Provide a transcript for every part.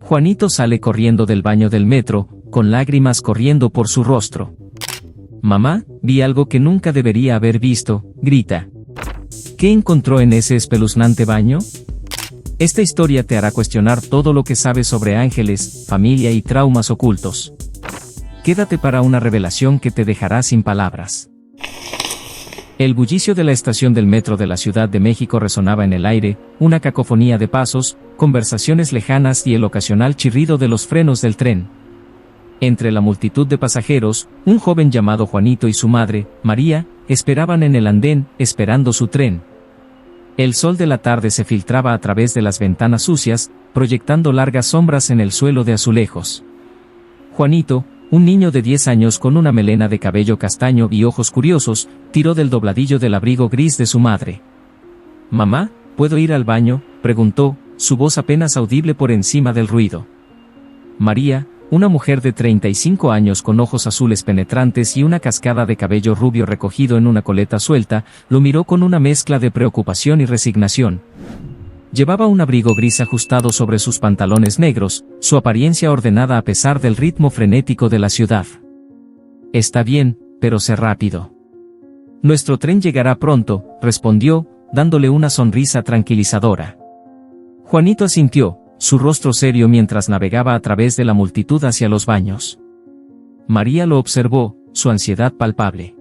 Juanito sale corriendo del baño del metro, con lágrimas corriendo por su rostro. «Mamá, vi algo que nunca debería haber visto», grita. ¿Qué encontró en ese espeluznante baño? Esta historia te hará cuestionar todo lo que sabes sobre ángeles, familia y traumas ocultos. Quédate para una revelación que te dejará sin palabras. El bullicio de la estación del metro de la Ciudad de México resonaba en el aire, una cacofonía de pasos, conversaciones lejanas y el ocasional chirrido de los frenos del tren. Entre la multitud de pasajeros, un joven llamado Juanito y su madre, María, esperaban en el andén, esperando su tren. El sol de la tarde se filtraba a través de las ventanas sucias, proyectando largas sombras en el suelo de azulejos. Juanito, un niño de 10 años con una melena de cabello castaño y ojos curiosos, tiró del dobladillo del abrigo gris de su madre. «Mamá, ¿puedo ir al baño?», preguntó, su voz apenas audible por encima del ruido. María, una mujer de 35 años con ojos azules penetrantes y una cascada de cabello rubio recogido en una coleta suelta, lo miró con una mezcla de preocupación y resignación. Llevaba un abrigo gris ajustado sobre sus pantalones negros, su apariencia ordenada a pesar del ritmo frenético de la ciudad. «Está bien, pero sé rápido». «Nuestro tren llegará pronto», respondió, dándole una sonrisa tranquilizadora. Juanito asintió, su rostro serio mientras navegaba a través de la multitud hacia los baños. María lo observó, su ansiedad palpable.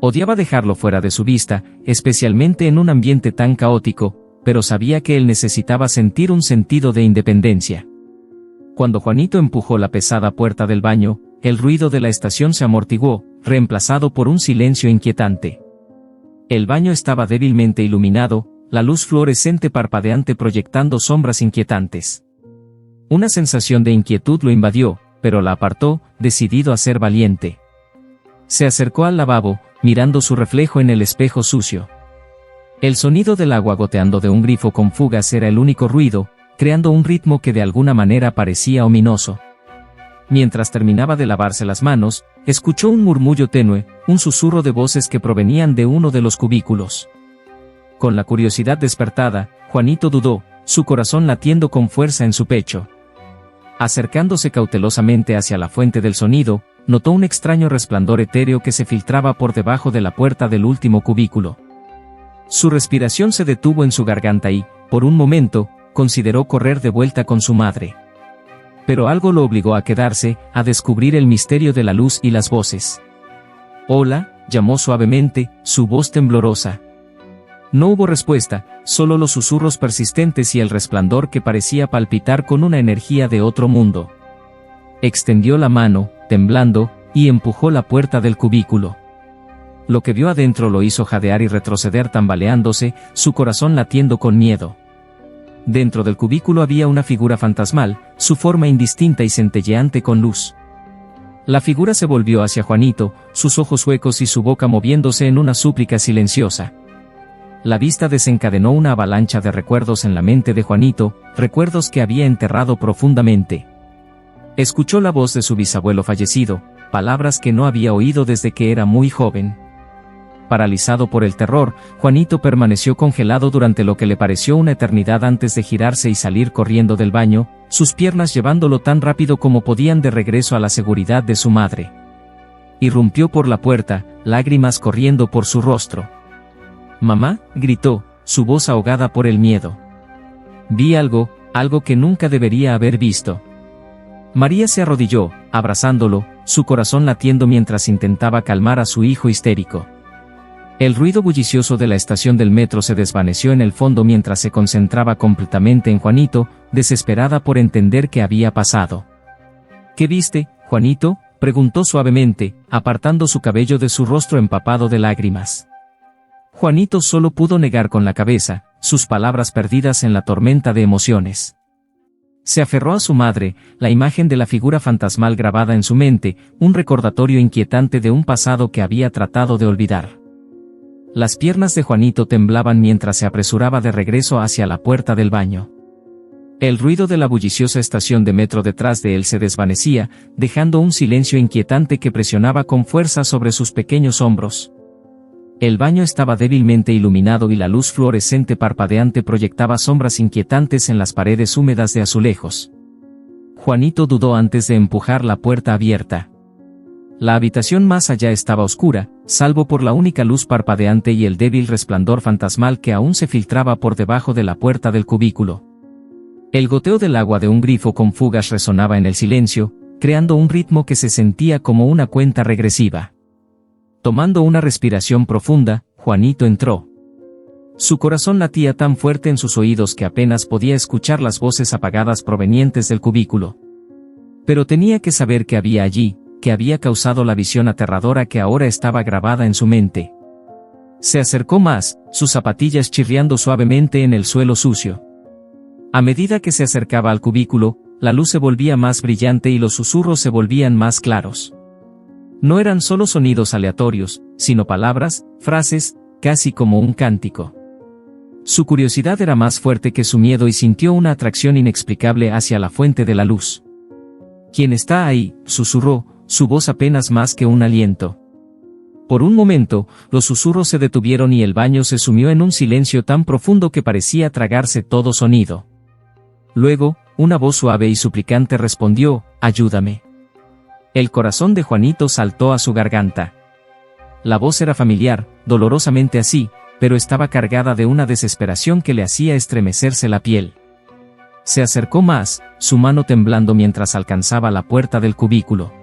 Odiaba dejarlo fuera de su vista, especialmente en un ambiente tan caótico, pero sabía que él necesitaba sentir un sentido de independencia. Cuando Juanito empujó la pesada puerta del baño, el ruido de la estación se amortiguó, reemplazado por un silencio inquietante. El baño estaba débilmente iluminado, la luz fluorescente parpadeante proyectando sombras inquietantes. Una sensación de inquietud lo invadió, pero la apartó, decidido a ser valiente. Se acercó al lavabo, mirando su reflejo en el espejo sucio. El sonido del agua goteando de un grifo con fugas era el único ruido, creando un ritmo que de alguna manera parecía ominoso. Mientras terminaba de lavarse las manos, escuchó un murmullo tenue, un susurro de voces que provenían de uno de los cubículos. Con la curiosidad despertada, Juanito dudó, su corazón latiendo con fuerza en su pecho. Acercándose cautelosamente hacia la fuente del sonido, notó un extraño resplandor etéreo que se filtraba por debajo de la puerta del último cubículo. Su respiración se detuvo en su garganta y, por un momento, consideró correr de vuelta con su madre. Pero algo lo obligó a quedarse, a descubrir el misterio de la luz y las voces. «Hola», llamó suavemente, su voz temblorosa. No hubo respuesta, solo los susurros persistentes y el resplandor que parecía palpitar con una energía de otro mundo. Extendió la mano, temblando, y empujó la puerta del cubículo. Lo que vio adentro lo hizo jadear y retroceder tambaleándose, su corazón latiendo con miedo. Dentro del cubículo había una figura fantasmal, su forma indistinta y centelleante con luz. La figura se volvió hacia Juanito, sus ojos huecos y su boca moviéndose en una súplica silenciosa. La vista desencadenó una avalancha de recuerdos en la mente de Juanito, recuerdos que había enterrado profundamente. Escuchó la voz de su bisabuelo fallecido, palabras que no había oído desde que era muy joven. Paralizado por el terror, Juanito permaneció congelado durante lo que le pareció una eternidad antes de girarse y salir corriendo del baño, sus piernas llevándolo tan rápido como podían de regreso a la seguridad de su madre. Irrumpió por la puerta, lágrimas corriendo por su rostro. «Mamá», gritó, su voz ahogada por el miedo. «Vi algo que nunca debería haber visto». María se arrodilló, abrazándolo, su corazón latiendo mientras intentaba calmar a su hijo histérico. El ruido bullicioso de la estación del metro se desvaneció en el fondo mientras se concentraba completamente en Juanito, desesperada por entender qué había pasado. «¿Qué viste, Juanito?», preguntó suavemente, apartando su cabello de su rostro empapado de lágrimas. Juanito solo pudo negar con la cabeza, sus palabras perdidas en la tormenta de emociones. Se aferró a su madre, la imagen de la figura fantasmal grabada en su mente, un recordatorio inquietante de un pasado que había tratado de olvidar. Las piernas de Juanito temblaban mientras se apresuraba de regreso hacia la puerta del baño. El ruido de la bulliciosa estación de metro detrás de él se desvanecía, dejando un silencio inquietante que presionaba con fuerza sobre sus pequeños hombros. El baño estaba débilmente iluminado y la luz fluorescente parpadeante proyectaba sombras inquietantes en las paredes húmedas de azulejos. Juanito dudó antes de empujar la puerta abierta. La habitación más allá estaba oscura, salvo por la única luz parpadeante y el débil resplandor fantasmal que aún se filtraba por debajo de la puerta del cubículo. El goteo del agua de un grifo con fugas resonaba en el silencio, creando un ritmo que se sentía como una cuenta regresiva. Tomando una respiración profunda, Juanito entró. Su corazón latía tan fuerte en sus oídos que apenas podía escuchar las voces apagadas provenientes del cubículo. Pero tenía que saber qué había allí, que había causado la visión aterradora que ahora estaba grabada en su mente. Se acercó más, sus zapatillas chirriando suavemente en el suelo sucio. A medida que se acercaba al cubículo, la luz se volvía más brillante y los susurros se volvían más claros. No eran solo sonidos aleatorios, sino palabras, frases, casi como un cántico. Su curiosidad era más fuerte que su miedo y sintió una atracción inexplicable hacia la fuente de la luz. «¿Quién está ahí?», susurró, su voz apenas más que un aliento. Por un momento, los susurros se detuvieron y el baño se sumió en un silencio tan profundo que parecía tragarse todo sonido. Luego, una voz suave y suplicante respondió: «Ayúdame». El corazón de Juanito saltó a su garganta. La voz era familiar, dolorosamente así, pero estaba cargada de una desesperación que le hacía estremecerse la piel. Se acercó más, su mano temblando mientras alcanzaba la puerta del cubículo.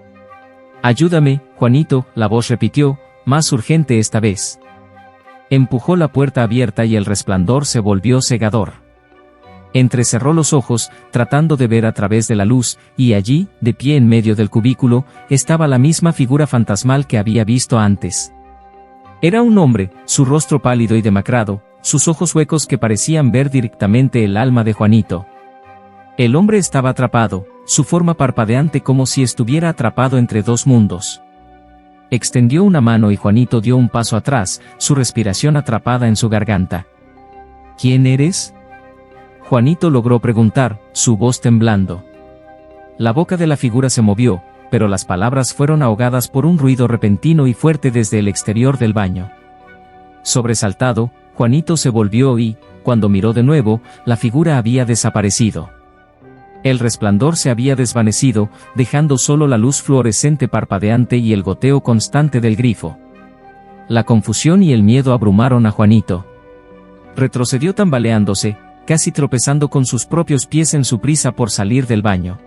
«Ayúdame, Juanito», la voz repitió, más urgente esta vez. Empujó la puerta abierta y el resplandor se volvió cegador. Entrecerró los ojos, tratando de ver a través de la luz, y allí, de pie en medio del cubículo, estaba la misma figura fantasmal que había visto antes. Era un hombre, su rostro pálido y demacrado, sus ojos huecos que parecían ver directamente el alma de Juanito. El hombre estaba atrapado, su forma parpadeante como si estuviera atrapado entre dos mundos. Extendió una mano y Juanito dio un paso atrás, su respiración atrapada en su garganta. «¿Quién eres?», Juanito logró preguntar, su voz temblando. La boca de la figura se movió, pero las palabras fueron ahogadas por un ruido repentino y fuerte desde el exterior del baño. Sobresaltado, Juanito se volvió y, cuando miró de nuevo, la figura había desaparecido. El resplandor se había desvanecido, dejando solo la luz fluorescente parpadeante y el goteo constante del grifo. La confusión y el miedo abrumaron a Juanito. Retrocedió tambaleándose, casi tropezando con sus propios pies en su prisa por salir del baño.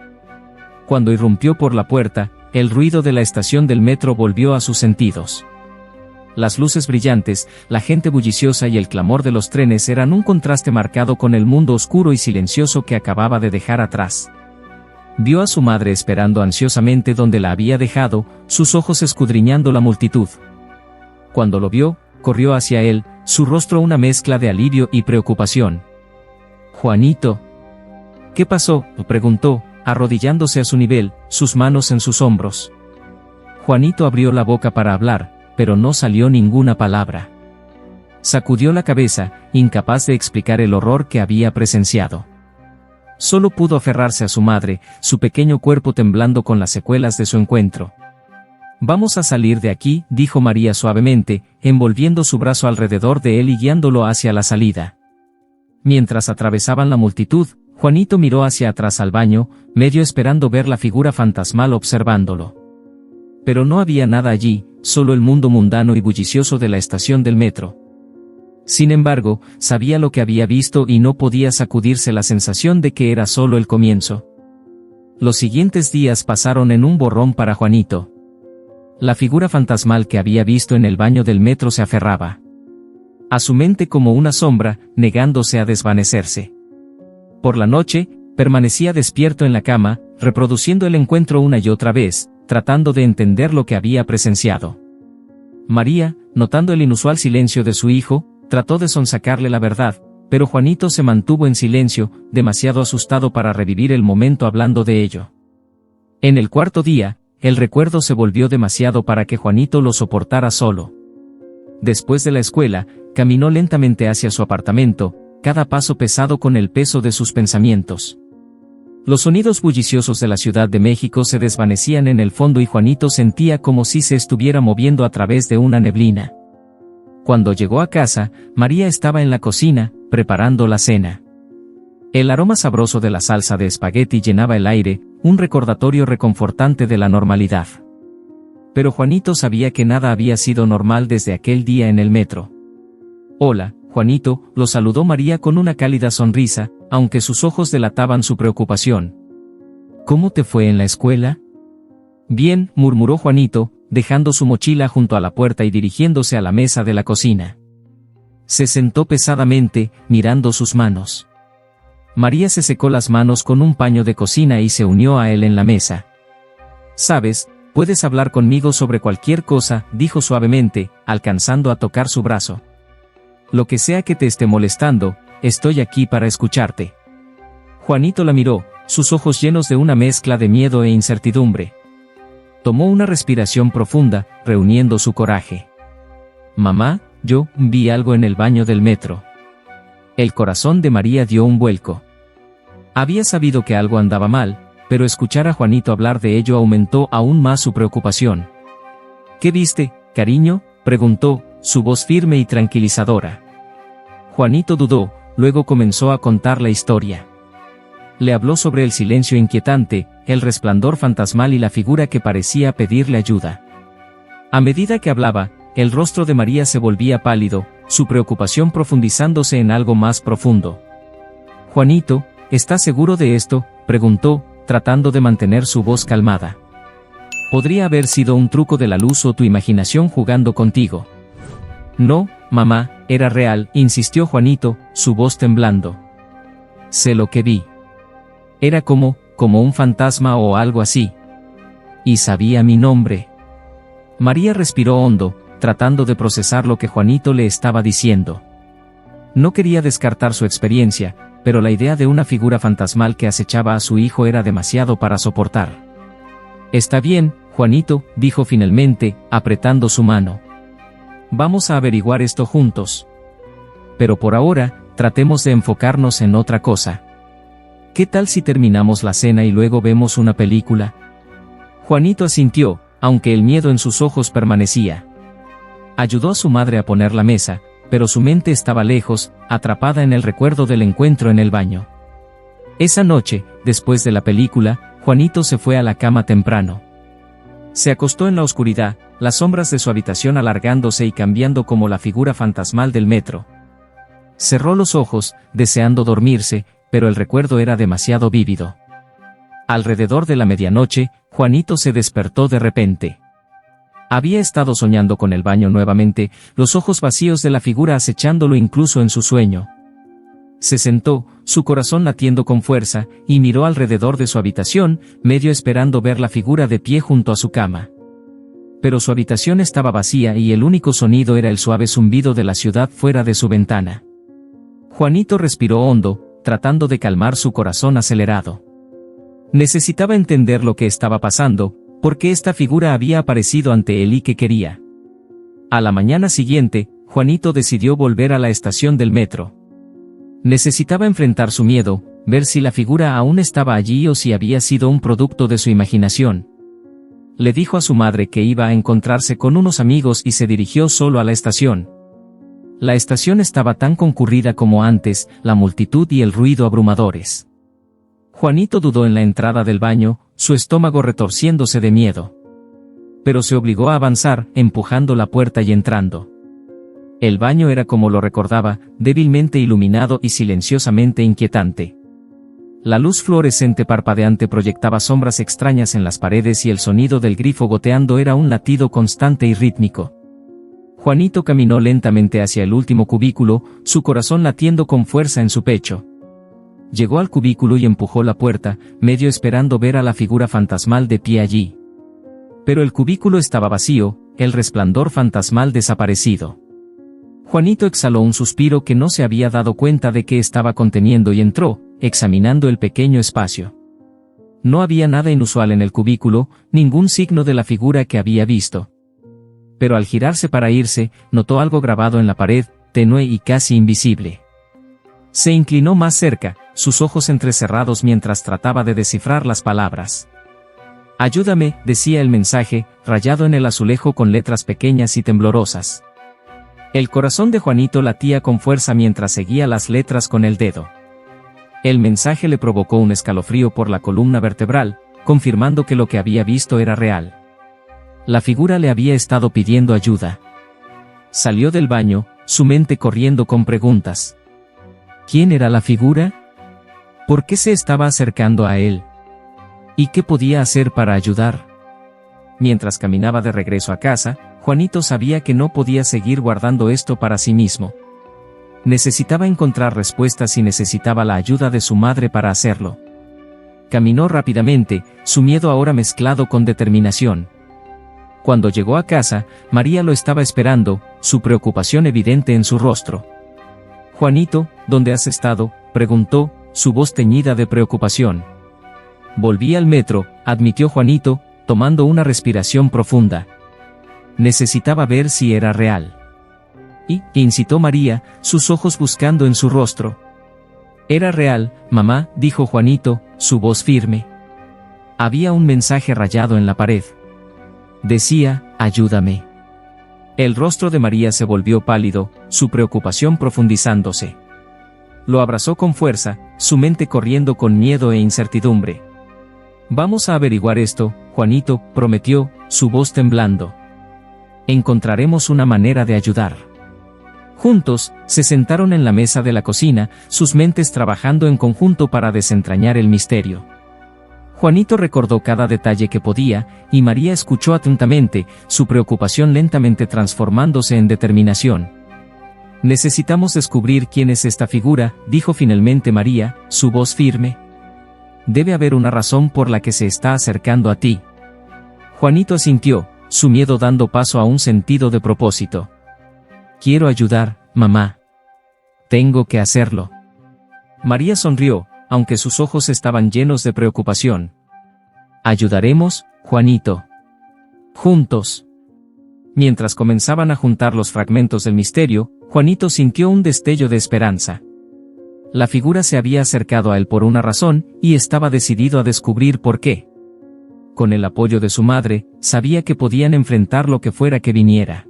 Cuando irrumpió por la puerta, el ruido de la estación del metro volvió a sus sentidos. Las luces brillantes, la gente bulliciosa y el clamor de los trenes eran un contraste marcado con el mundo oscuro y silencioso que acababa de dejar atrás. Vio a su madre esperando ansiosamente donde la había dejado, sus ojos escudriñando la multitud. Cuando lo vio, corrió hacia él, su rostro una mezcla de alivio y preocupación. «Juanito». «¿Qué pasó?», preguntó, arrodillándose a su nivel, sus manos en sus hombros. Juanito abrió la boca para hablar, pero no salió ninguna palabra. Sacudió la cabeza, incapaz de explicar el horror que había presenciado. Solo pudo aferrarse a su madre, su pequeño cuerpo temblando con las secuelas de su encuentro. «Vamos a salir de aquí», dijo María suavemente, envolviendo su brazo alrededor de él y guiándolo hacia la salida. Mientras atravesaban la multitud, Juanito miró hacia atrás al baño, medio esperando ver la figura fantasmal observándolo. Pero no había nada allí, solo el mundo mundano y bullicioso de la estación del metro. Sin embargo, sabía lo que había visto y no podía sacudirse la sensación de que era solo el comienzo. Los siguientes días pasaron en un borrón para Juanito. La figura fantasmal que había visto en el baño del metro se aferraba a su mente como una sombra, negándose a desvanecerse. Por la noche, permanecía despierto en la cama, reproduciendo el encuentro una y otra vez, tratando de entender lo que había presenciado. María, notando el inusual silencio de su hijo, trató de sonsacarle la verdad, pero Juanito se mantuvo en silencio, demasiado asustado para revivir el momento hablando de ello. En el cuarto día, el recuerdo se volvió demasiado para que Juanito lo soportara solo. Después de la escuela, caminó lentamente hacia su apartamento, cada paso pesado con el peso de sus pensamientos. Los sonidos bulliciosos de la Ciudad de México se desvanecían en el fondo y Juanito sentía como si se estuviera moviendo a través de una neblina. Cuando llegó a casa, María estaba en la cocina, preparando la cena. El aroma sabroso de la salsa de espagueti llenaba el aire, un recordatorio reconfortante de la normalidad. Pero Juanito sabía que nada había sido normal desde aquel día en el metro. «Hola, Juanito», lo saludó María con una cálida sonrisa, aunque sus ojos delataban su preocupación. «¿Cómo te fue en la escuela?» «Bien», murmuró Juanito, dejando su mochila junto a la puerta y dirigiéndose a la mesa de la cocina. Se sentó pesadamente, mirando sus manos. María se secó las manos con un paño de cocina y se unió a él en la mesa. «Sabes, puedes hablar conmigo sobre cualquier cosa», dijo suavemente, alcanzando a tocar su brazo. «Lo que sea que te esté molestando, estoy aquí para escucharte». Juanito la miró, sus ojos llenos de una mezcla de miedo e incertidumbre. Tomó una respiración profunda, reuniendo su coraje. «Mamá, yo vi algo en el baño del metro». El corazón de María dio un vuelco. Había sabido que algo andaba mal, pero escuchar a Juanito hablar de ello aumentó aún más su preocupación. «¿Qué viste, cariño?», preguntó, su voz firme y tranquilizadora. Juanito dudó, luego comenzó a contar la historia. Le habló sobre el silencio inquietante, el resplandor fantasmal y la figura que parecía pedirle ayuda. A medida que hablaba, el rostro de María se volvía pálido, su preocupación profundizándose en algo más profundo. «Juanito, ¿estás seguro de esto?», preguntó, tratando de mantener su voz calmada. «Podría haber sido un truco de la luz o tu imaginación jugando contigo». «No, mamá, era real», insistió Juanito, su voz temblando. «Sé lo que vi. Era como un fantasma o algo así. Y sabía mi nombre». María respiró hondo, tratando de procesar lo que Juanito le estaba diciendo. No quería descartar su experiencia, pero la idea de una figura fantasmal que acechaba a su hijo era demasiado para soportar. «Está bien, Juanito», dijo finalmente, apretando su mano. «Vamos a averiguar esto juntos. Pero por ahora, tratemos de enfocarnos en otra cosa. ¿Qué tal si terminamos la cena y luego vemos una película?» Juanito asintió, aunque el miedo en sus ojos permanecía. Ayudó a su madre a poner la mesa, pero su mente estaba lejos, atrapada en el recuerdo del encuentro en el baño. Esa noche, después de la película, Juanito se fue a la cama temprano. Se acostó en la oscuridad, las sombras de su habitación alargándose y cambiando como la figura fantasmal del metro. Cerró los ojos, deseando dormirse, pero el recuerdo era demasiado vívido. Alrededor de la medianoche, Juanito se despertó de repente. Había estado soñando con el baño nuevamente, los ojos vacíos de la figura acechándolo incluso en su sueño. Se sentó, su corazón latiendo con fuerza, y miró alrededor de su habitación, medio esperando ver la figura de pie junto a su cama. Pero su habitación estaba vacía y el único sonido era el suave zumbido de la ciudad fuera de su ventana. Juanito respiró hondo, tratando de calmar su corazón acelerado. Necesitaba entender lo que estaba pasando, porque esta figura había aparecido ante él y qué quería. A la mañana siguiente, Juanito decidió volver a la estación del metro. Necesitaba enfrentar su miedo, ver si la figura aún estaba allí o si había sido un producto de su imaginación. Le dijo a su madre que iba a encontrarse con unos amigos y se dirigió solo a la estación. La estación estaba tan concurrida como antes, la multitud y el ruido abrumadores. Juanito dudó en la entrada del baño, su estómago retorciéndose de miedo. Pero se obligó a avanzar, empujando la puerta y entrando. El baño era como lo recordaba, débilmente iluminado y silenciosamente inquietante. La luz fluorescente parpadeante proyectaba sombras extrañas en las paredes y el sonido del grifo goteando era un latido constante y rítmico. Juanito caminó lentamente hacia el último cubículo, su corazón latiendo con fuerza en su pecho. Llegó al cubículo y empujó la puerta, medio esperando ver a la figura fantasmal de pie allí. Pero el cubículo estaba vacío, el resplandor fantasmal desaparecido. Juanito exhaló un suspiro que no se había dado cuenta de que estaba conteniendo y entró, examinando el pequeño espacio. No había nada inusual en el cubículo, ningún signo de la figura que había visto. Pero al girarse para irse, notó algo grabado en la pared, tenue y casi invisible. Se inclinó más cerca, sus ojos entrecerrados mientras trataba de descifrar las palabras. «Ayúdame», decía el mensaje, rayado en el azulejo con letras pequeñas y temblorosas. El corazón de Juanito latía con fuerza mientras seguía las letras con el dedo. El mensaje le provocó un escalofrío por la columna vertebral, confirmando que lo que había visto era real. La figura le había estado pidiendo ayuda. Salió del baño, su mente corriendo con preguntas. ¿Quién era la figura? ¿Por qué se estaba acercando a él? ¿Y qué podía hacer para ayudar? Mientras caminaba de regreso a casa, Juanito sabía que no podía seguir guardando esto para sí mismo. Necesitaba encontrar respuestas y necesitaba la ayuda de su madre para hacerlo. Caminó rápidamente, su miedo ahora mezclado con determinación. Cuando llegó a casa, María lo estaba esperando, su preocupación evidente en su rostro. «Juanito, ¿dónde has estado?», preguntó, su voz teñida de preocupación. «Volví al metro», admitió Juanito, tomando una respiración profunda. Necesitaba ver si era real. «¿Y?», incitó María, sus ojos buscando en su rostro. «Era real, mamá», dijo Juanito, su voz firme. Había un mensaje rayado en la pared. Decía, «Ayúdame». El rostro de María se volvió pálido, su preocupación profundizándose. Lo abrazó con fuerza, su mente corriendo con miedo e incertidumbre. «Vamos a averiguar esto», Juanito prometió, su voz temblando. «Encontraremos una manera de ayudar». Juntos, se sentaron en la mesa de la cocina, sus mentes trabajando en conjunto para desentrañar el misterio. Juanito recordó cada detalle que podía, y María escuchó atentamente, su preocupación lentamente transformándose en determinación. «Necesitamos descubrir quién es esta figura», dijo finalmente María, su voz firme. «Debe haber una razón por la que se está acercando a ti». Juanito asintió, su miedo dando paso a un sentido de propósito. «Quiero ayudar, mamá. Tengo que hacerlo». María sonrió, aunque sus ojos estaban llenos de preocupación. «Ayudaremos, Juanito. Juntos». Mientras comenzaban a juntar los fragmentos del misterio, Juanito sintió un destello de esperanza. La figura se había acercado a él por una razón, y estaba decidido a descubrir por qué. Con el apoyo de su madre, sabía que podían enfrentar lo que fuera que viniera.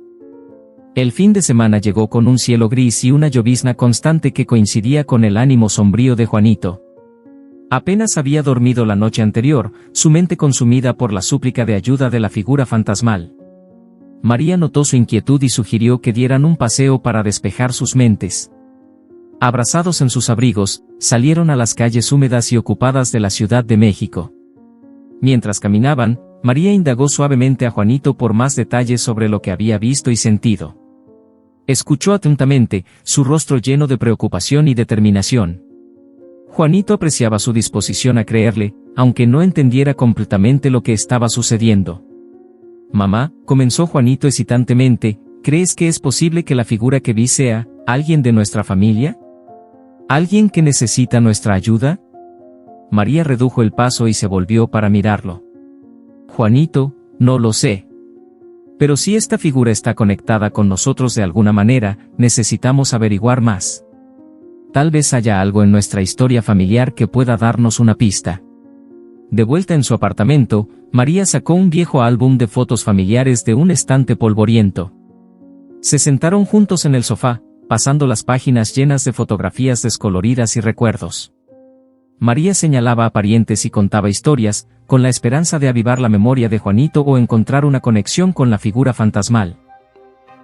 El fin de semana llegó con un cielo gris y una llovizna constante que coincidía con el ánimo sombrío de Juanito. Apenas había dormido la noche anterior, su mente consumida por la súplica de ayuda de la figura fantasmal. María notó su inquietud y sugirió que dieran un paseo para despejar sus mentes. Abrazados en sus abrigos, salieron a las calles húmedas y ocupadas de la Ciudad de México. Mientras caminaban, María indagó suavemente a Juanito por más detalles sobre lo que había visto y sentido. Escuchó atentamente, su rostro lleno de preocupación y determinación. Juanito apreciaba su disposición a creerle, aunque no entendiera completamente lo que estaba sucediendo. «Mamá», comenzó Juanito hesitantemente, «¿crees que es posible que la figura que vi sea alguien de nuestra familia? ¿Alguien que necesita nuestra ayuda?». María redujo el paso y se volvió para mirarlo. «Juanito, no lo sé. Pero si esta figura está conectada con nosotros de alguna manera, necesitamos averiguar más. Tal vez haya algo en nuestra historia familiar que pueda darnos una pista». De vuelta en su apartamento, María sacó un viejo álbum de fotos familiares de un estante polvoriento. Se sentaron juntos en el sofá, pasando las páginas llenas de fotografías descoloridas y recuerdos. María señalaba a parientes y contaba historias, con la esperanza de avivar la memoria de Juanito o encontrar una conexión con la figura fantasmal.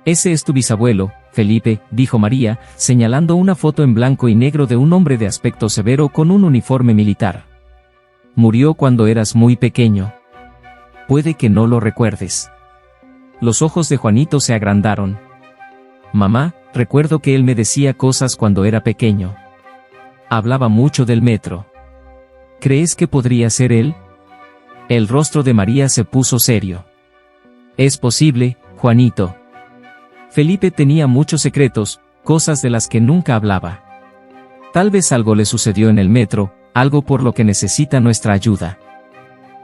«Ese es tu bisabuelo, Felipe», dijo María, señalando una foto en blanco y negro de un hombre de aspecto severo con un uniforme militar. «Murió cuando eras muy pequeño. Puede que no lo recuerdes». Los ojos de Juanito se agrandaron. «Mamá, recuerdo que él me decía cosas cuando era pequeño. Hablaba mucho del metro. ¿Crees que podría ser él?». El rostro de María se puso serio. «Es posible, Juanito. Felipe tenía muchos secretos, cosas de las que nunca hablaba. Tal vez algo le sucedió en el metro, algo por lo que necesita nuestra ayuda».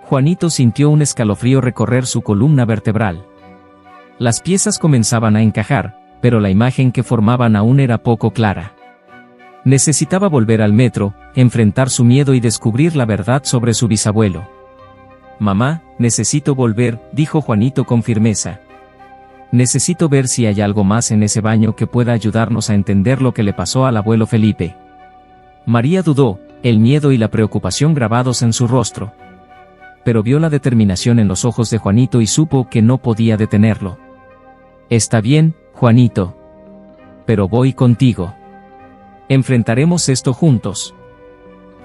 Juanito sintió un escalofrío recorrer su columna vertebral. Las piezas comenzaban a encajar, pero la imagen que formaban aún era poco clara. Necesitaba volver al metro, enfrentar su miedo y descubrir la verdad sobre su bisabuelo. «Mamá, necesito volver», dijo Juanito con firmeza. «Necesito ver si hay algo más en ese baño que pueda ayudarnos a entender lo que le pasó al abuelo Felipe». María dudó, el miedo y la preocupación grabados en su rostro. pero vio la determinación en los ojos de Juanito y supo que no podía detenerlo. Está bien, Juanito. Pero voy contigo. Enfrentaremos esto juntos.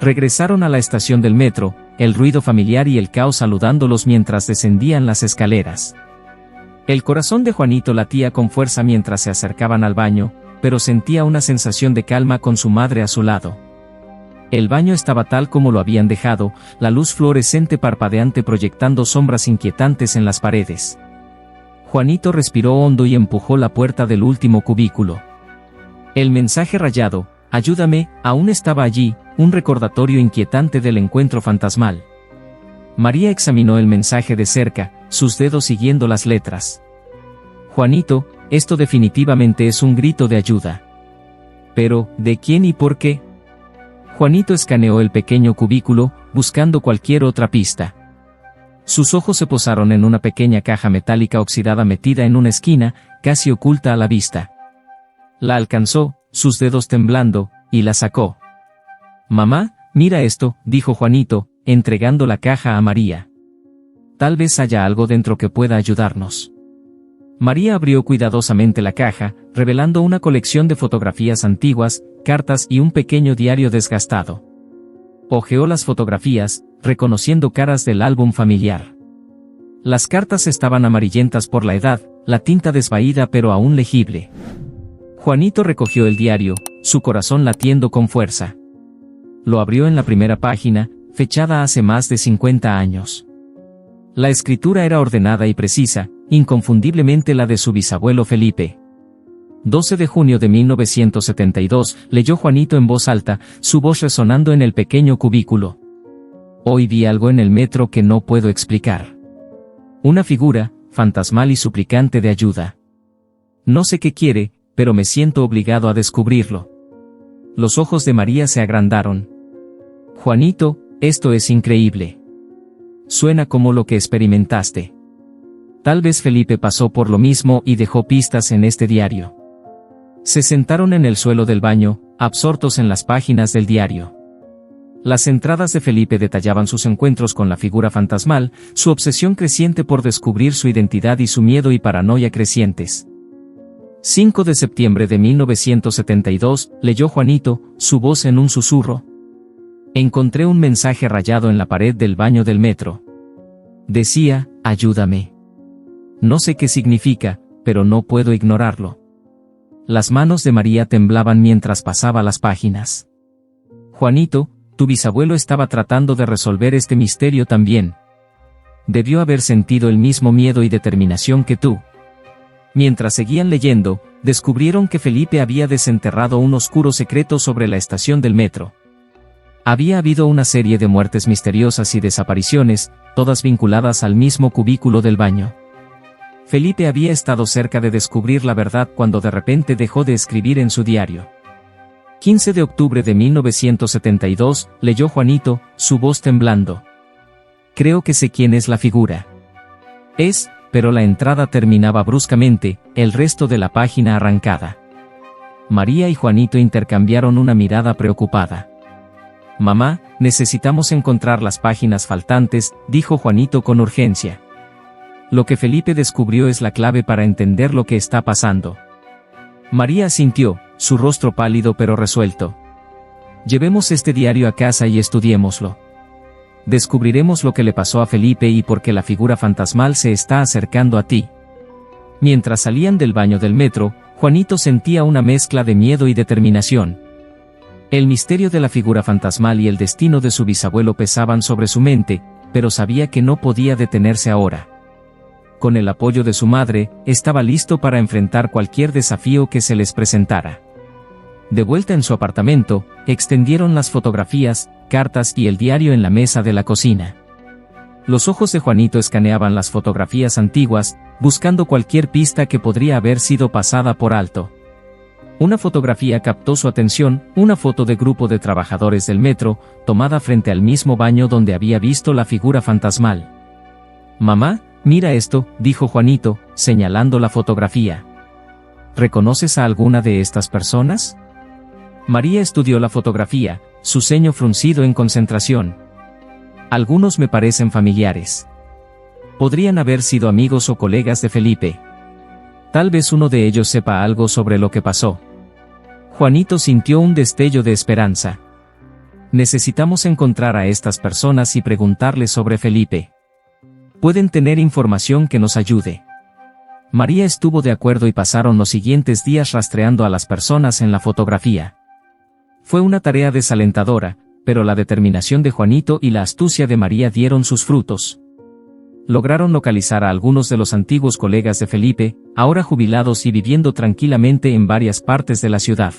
Regresaron a la estación del metro, el ruido familiar y el caos saludándolos mientras descendían las escaleras. El corazón de Juanito latía con fuerza mientras se acercaban al baño, pero sentía una sensación de calma con su madre a su lado. El baño estaba tal como lo habían dejado, la luz fluorescente parpadeante proyectando sombras inquietantes en las paredes. Juanito respiró hondo y empujó la puerta del último cubículo. El mensaje rayado, ayúdame, aún estaba allí, un recordatorio inquietante del encuentro fantasmal. María examinó el mensaje de cerca, sus dedos siguiendo las letras. Juanito, esto definitivamente es un grito de ayuda. Pero, ¿de quién y por qué? Juanito escaneó el pequeño cubículo, buscando cualquier otra pista. Sus ojos se posaron en una pequeña caja metálica oxidada metida en una esquina, casi oculta a la vista. La alcanzó, sus dedos temblando, y la sacó. «Mamá, mira esto», dijo Juanito, entregando la caja a María. «Tal vez haya algo dentro que pueda ayudarnos». María abrió cuidadosamente la caja, revelando una colección de fotografías antiguas, cartas y un pequeño diario desgastado. Hojeó las fotografías, reconociendo caras del álbum familiar. Las cartas estaban amarillentas por la edad, la tinta desvaída pero aún legible. Juanito recogió el diario, su corazón latiendo con fuerza. Lo abrió en la primera página, fechada hace más de 50 años. La escritura era ordenada y precisa, inconfundiblemente la de su bisabuelo Felipe. 12 de junio de 1972, leyó Juanito en voz alta, su voz resonando en el pequeño cubículo. Hoy vi algo en el metro que no puedo explicar. Una figura, fantasmal y suplicante de ayuda. No sé qué quiere, pero me siento obligado a descubrirlo. Los ojos de María se agrandaron. Juanito, esto es increíble. Suena como lo que experimentaste. Tal vez Felipe pasó por lo mismo y dejó pistas en este diario. Se sentaron en el suelo del baño, absortos en las páginas del diario. Las entradas de Felipe detallaban sus encuentros con la figura fantasmal, su obsesión creciente por descubrir su identidad y su miedo y paranoia crecientes. 5 de septiembre de 1972, leyó Juanito, su voz en un susurro. Encontré un mensaje rayado en la pared del baño del metro. Decía, ayúdame. No sé qué significa, pero no puedo ignorarlo. Las manos de María temblaban mientras pasaba las páginas. Juanito, tu bisabuelo estaba tratando de resolver este misterio también. Debió haber sentido el mismo miedo y determinación que tú. Mientras seguían leyendo, descubrieron que Felipe había desenterrado un oscuro secreto sobre la estación del metro. Había habido una serie de muertes misteriosas y desapariciones, todas vinculadas al mismo cubículo del baño. Felipe había estado cerca de descubrir la verdad cuando de repente dejó de escribir en su diario. 15 de octubre de 1972, leyó Juanito, su voz temblando. Creo que sé quién es la figura. Pero la entrada terminaba bruscamente, el resto de la página arrancada. María y Juanito intercambiaron una mirada preocupada. Mamá, necesitamos encontrar las páginas faltantes, dijo Juanito con urgencia. Lo que Felipe descubrió es la clave para entender lo que está pasando. María asintió, su rostro pálido pero resuelto. Llevemos este diario a casa y estudiémoslo. Descubriremos lo que le pasó a Felipe y por qué la figura fantasmal se está acercando a ti. Mientras salían del baño del metro, Juanito sentía una mezcla de miedo y determinación. El misterio de la figura fantasmal y el destino de su bisabuelo pesaban sobre su mente, pero sabía que no podía detenerse ahora. Con el apoyo de su madre, estaba listo para enfrentar cualquier desafío que se les presentara. De vuelta en su apartamento, extendieron las fotografías, cartas y el diario en la mesa de la cocina. Los ojos de Juanito escaneaban las fotografías antiguas, buscando cualquier pista que podría haber sido pasada por alto. Una fotografía captó su atención, una foto de grupo de trabajadores del metro, tomada frente al mismo baño donde había visto la figura fantasmal. Mamá, mira esto, dijo Juanito, señalando la fotografía. ¿Reconoces a alguna de estas personas? María estudió la fotografía, su ceño fruncido en concentración. Algunos me parecen familiares. Podrían haber sido amigos o colegas de Felipe. Tal vez uno de ellos sepa algo sobre lo que pasó. Juanito sintió un destello de esperanza. Necesitamos encontrar a estas personas y preguntarles sobre Felipe. Pueden tener información que nos ayude. María estuvo de acuerdo y pasaron los siguientes días rastreando a las personas en la fotografía. Fue una tarea desalentadora, pero la determinación de Juanito y la astucia de María dieron sus frutos. Lograron localizar a algunos de los antiguos colegas de Felipe, ahora jubilados y viviendo tranquilamente en varias partes de la ciudad.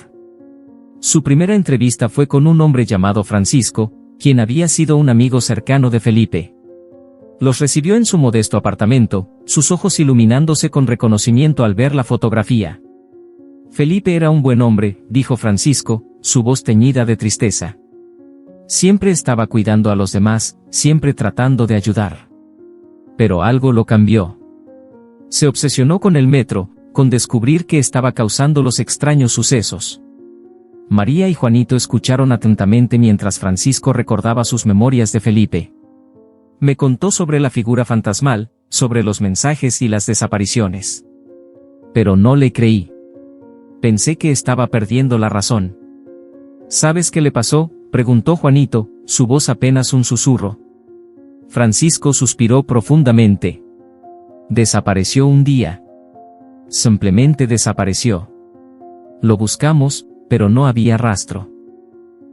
Su primera entrevista fue con un hombre llamado Francisco, quien había sido un amigo cercano de Felipe. Los recibió en su modesto apartamento, sus ojos iluminándose con reconocimiento al ver la fotografía. Felipe era un buen hombre, dijo Francisco, su voz teñida de tristeza. Siempre estaba cuidando a los demás, siempre tratando de ayudar. Pero algo lo cambió. Se obsesionó con el metro, con descubrir qué estaba causando los extraños sucesos. María y Juanito escucharon atentamente mientras Francisco recordaba sus memorias de Felipe. Me contó sobre la figura fantasmal, sobre los mensajes y las desapariciones. Pero no le creí. Pensé que estaba perdiendo la razón. ¿Sabes qué le pasó?, preguntó Juanito, su voz apenas un susurro. Francisco suspiró profundamente. Desapareció un día. Simplemente desapareció. Lo buscamos, pero no había rastro.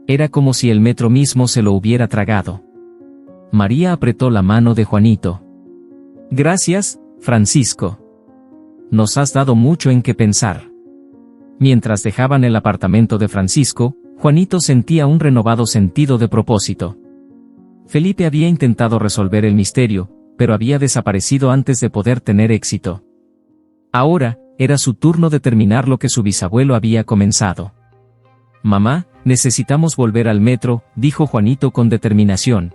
Era como si el metro mismo se lo hubiera tragado. María apretó la mano de Juanito. Gracias, Francisco. Nos has dado mucho en qué pensar. Mientras dejaban el apartamento de Francisco, Juanito sentía un renovado sentido de propósito. Felipe había intentado resolver el misterio, pero había desaparecido antes de poder tener éxito. Ahora, era su turno de terminar lo que su bisabuelo había comenzado. Mamá, necesitamos volver al metro, dijo Juanito con determinación.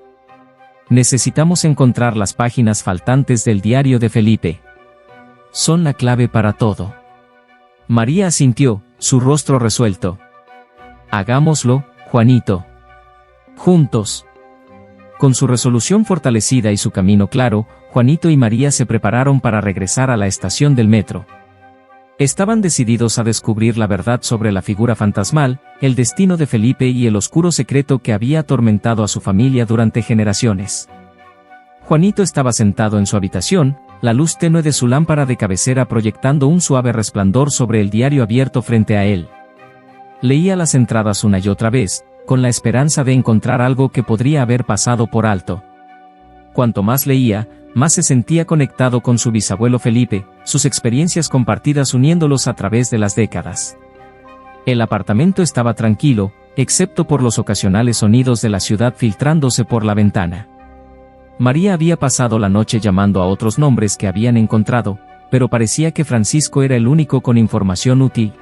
Necesitamos encontrar las páginas faltantes del diario de Felipe. Son la clave para todo. María asintió, su rostro resuelto. Hagámoslo, Juanito. Juntos. Con su resolución fortalecida y su camino claro, Juanito y María se prepararon para regresar a la estación del metro. Estaban decididos a descubrir la verdad sobre la figura fantasmal, el destino de Felipe y el oscuro secreto que había atormentado a su familia durante generaciones. Juanito estaba sentado en su habitación, la luz tenue de su lámpara de cabecera proyectando un suave resplandor sobre el diario abierto frente a él. Leía las entradas una y otra vez, con la esperanza de encontrar algo que podría haber pasado por alto. Cuanto más leía, más se sentía conectado con su bisabuelo Felipe, sus experiencias compartidas uniéndolos a través de las décadas. El apartamento estaba tranquilo, excepto por los ocasionales sonidos de la ciudad filtrándose por la ventana. María había pasado la noche llamando a otros nombres que habían encontrado, pero parecía que Francisco era el único con información útil.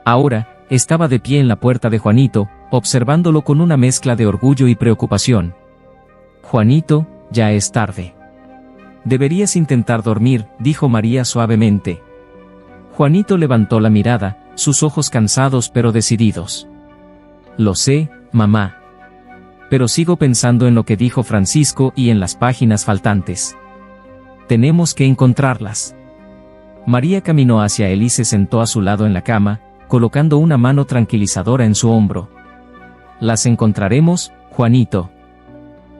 Ahora, estaba de pie en la puerta de Juanito, observándolo con una mezcla de orgullo y preocupación. Juanito, ya es tarde. Deberías intentar dormir, dijo María suavemente. Juanito levantó la mirada, sus ojos cansados pero decididos. Lo sé, mamá. Pero sigo pensando en lo que dijo Francisco y en las páginas faltantes. Tenemos que encontrarlas. María caminó hacia él y se sentó a su lado en la cama, colocando una mano tranquilizadora en su hombro. Las encontraremos, Juanito.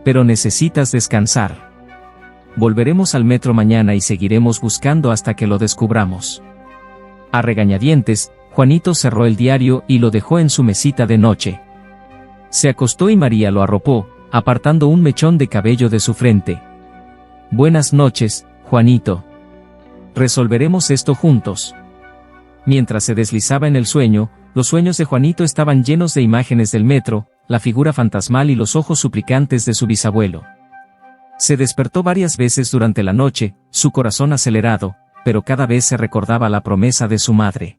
Pero necesitas descansar. Volveremos al metro mañana y seguiremos buscando hasta que lo descubramos. A regañadientes, Juanito cerró el diario y lo dejó en su mesita de noche. Se acostó y María lo arropó, apartando un mechón de cabello de su frente. Buenas noches, Juanito. Resolveremos esto juntos. Mientras se deslizaba en el sueño, los sueños de Juanito estaban llenos de imágenes del metro, la figura fantasmal y los ojos suplicantes de su bisabuelo. Se despertó varias veces durante la noche, su corazón acelerado, pero cada vez se recordaba la promesa de su madre.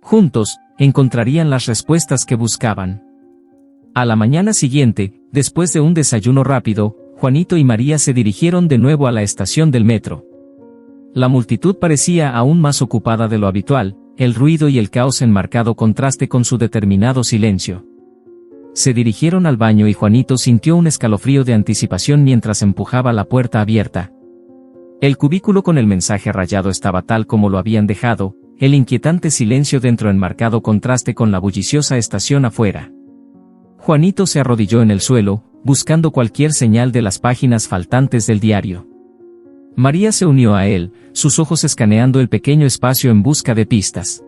Juntos, encontrarían las respuestas que buscaban. A la mañana siguiente, después de un desayuno rápido, Juanito y María se dirigieron de nuevo a la estación del metro. La multitud parecía aún más ocupada de lo habitual, el ruido y el caos en marcado contraste con su determinado silencio. Se dirigieron al baño y Juanito sintió un escalofrío de anticipación mientras empujaba la puerta abierta. El cubículo con el mensaje rayado estaba tal como lo habían dejado, el inquietante silencio dentro en marcado contraste con la bulliciosa estación afuera. Juanito se arrodilló en el suelo, buscando cualquier señal de las páginas faltantes del diario. María se unió a él, sus ojos escaneando el pequeño espacio en busca de pistas.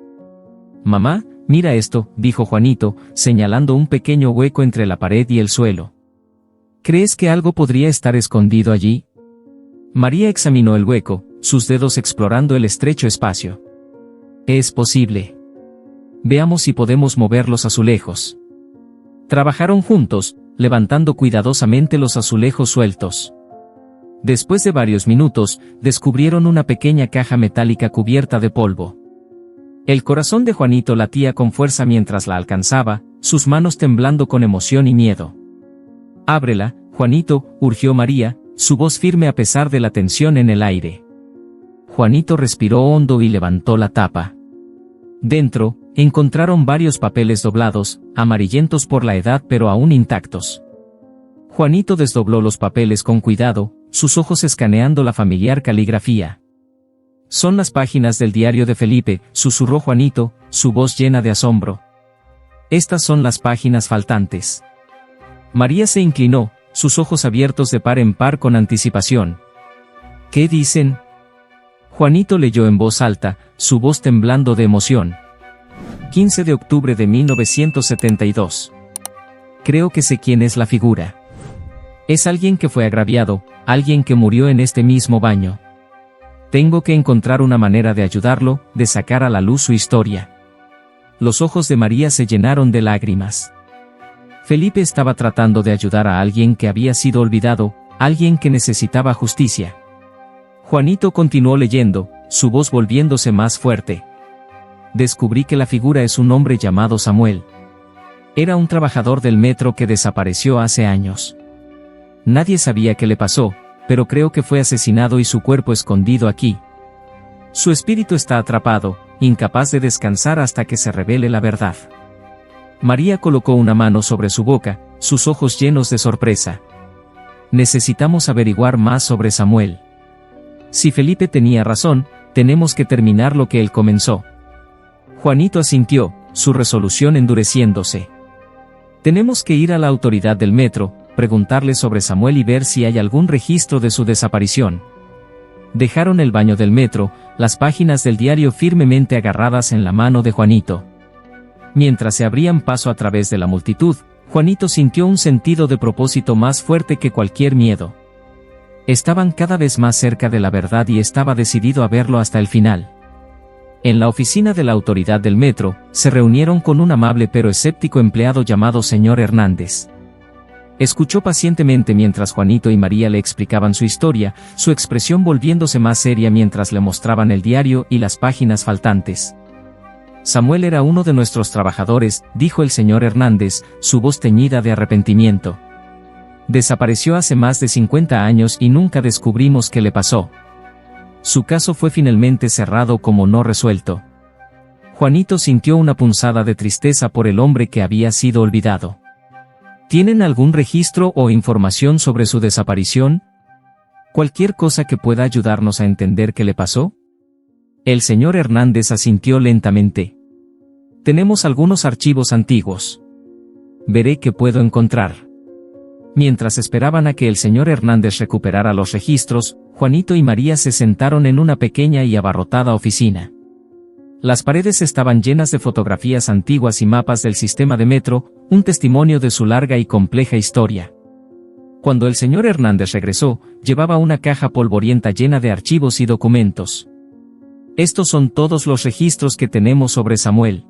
«Mamá, mira esto», dijo Juanito, señalando un pequeño hueco entre la pared y el suelo. «¿Crees que algo podría estar escondido allí?» María examinó el hueco, sus dedos explorando el estrecho espacio. «Es posible. Veamos si podemos mover los azulejos». Trabajaron juntos, levantando cuidadosamente los azulejos sueltos. Después de varios minutos, descubrieron una pequeña caja metálica cubierta de polvo. El corazón de Juanito latía con fuerza mientras la alcanzaba, sus manos temblando con emoción y miedo. «Ábrela, Juanito», urgió María, su voz firme a pesar de la tensión en el aire. Juanito respiró hondo y levantó la tapa. Dentro, encontraron varios papeles doblados, amarillentos por la edad pero aún intactos. Juanito desdobló los papeles con cuidado, sus ojos escaneando la familiar caligrafía. «Son las páginas del diario de Felipe», susurró Juanito, su voz llena de asombro. «Estas son las páginas faltantes». María se inclinó, sus ojos abiertos de par en par con anticipación. «¿Qué dicen?» Juanito leyó en voz alta, su voz temblando de emoción. 15 de octubre de 1972. Creo que sé quién es la figura. Es alguien que fue agraviado, alguien que murió en este mismo baño. Tengo que encontrar una manera de ayudarlo, de sacar a la luz su historia. Los ojos de María se llenaron de lágrimas. Felipe estaba tratando de ayudar a alguien que había sido olvidado, alguien que necesitaba justicia. Juanito continuó leyendo, su voz volviéndose más fuerte. Descubrí que la figura es un hombre llamado Samuel. Era un trabajador del metro que desapareció hace años. Nadie sabía qué le pasó, pero creo que fue asesinado y su cuerpo escondido aquí. Su espíritu está atrapado, incapaz de descansar hasta que se revele la verdad. María colocó una mano sobre su boca, sus ojos llenos de sorpresa. Necesitamos averiguar más sobre Samuel. Si Felipe tenía razón, tenemos que terminar lo que él comenzó. Juanito asintió, su resolución endureciéndose. Tenemos que ir a la autoridad del metro, preguntarle sobre Samuel y ver si hay algún registro de su desaparición. Dejaron el baño del metro, las páginas del diario firmemente agarradas en la mano de Juanito. Mientras se abrían paso a través de la multitud, Juanito sintió un sentido de propósito más fuerte que cualquier miedo. Estaban cada vez más cerca de la verdad y estaba decidido a verlo hasta el final. En la oficina de la autoridad del metro, se reunieron con un amable pero escéptico empleado llamado señor Hernández. Escuchó pacientemente mientras Juanito y María le explicaban su historia, su expresión volviéndose más seria mientras le mostraban el diario y las páginas faltantes. Samuel era uno de nuestros trabajadores, dijo el señor Hernández, su voz teñida de arrepentimiento. Desapareció hace más de 50 años y nunca descubrimos qué le pasó. Su caso fue finalmente cerrado como no resuelto. Juanito sintió una punzada de tristeza por el hombre que había sido olvidado. ¿Tienen algún registro o información sobre su desaparición? ¿Cualquier cosa que pueda ayudarnos a entender qué le pasó? El señor Hernández asintió lentamente. Tenemos algunos archivos antiguos. Veré qué puedo encontrar. Mientras esperaban a que el señor Hernández recuperara los registros, Juanito y María se sentaron en una pequeña y abarrotada oficina. Las paredes estaban llenas de fotografías antiguas y mapas del sistema de metro, un testimonio de su larga y compleja historia. Cuando el señor Hernández regresó, llevaba una caja polvorienta llena de archivos y documentos. Estos son todos los registros que tenemos sobre Samuel.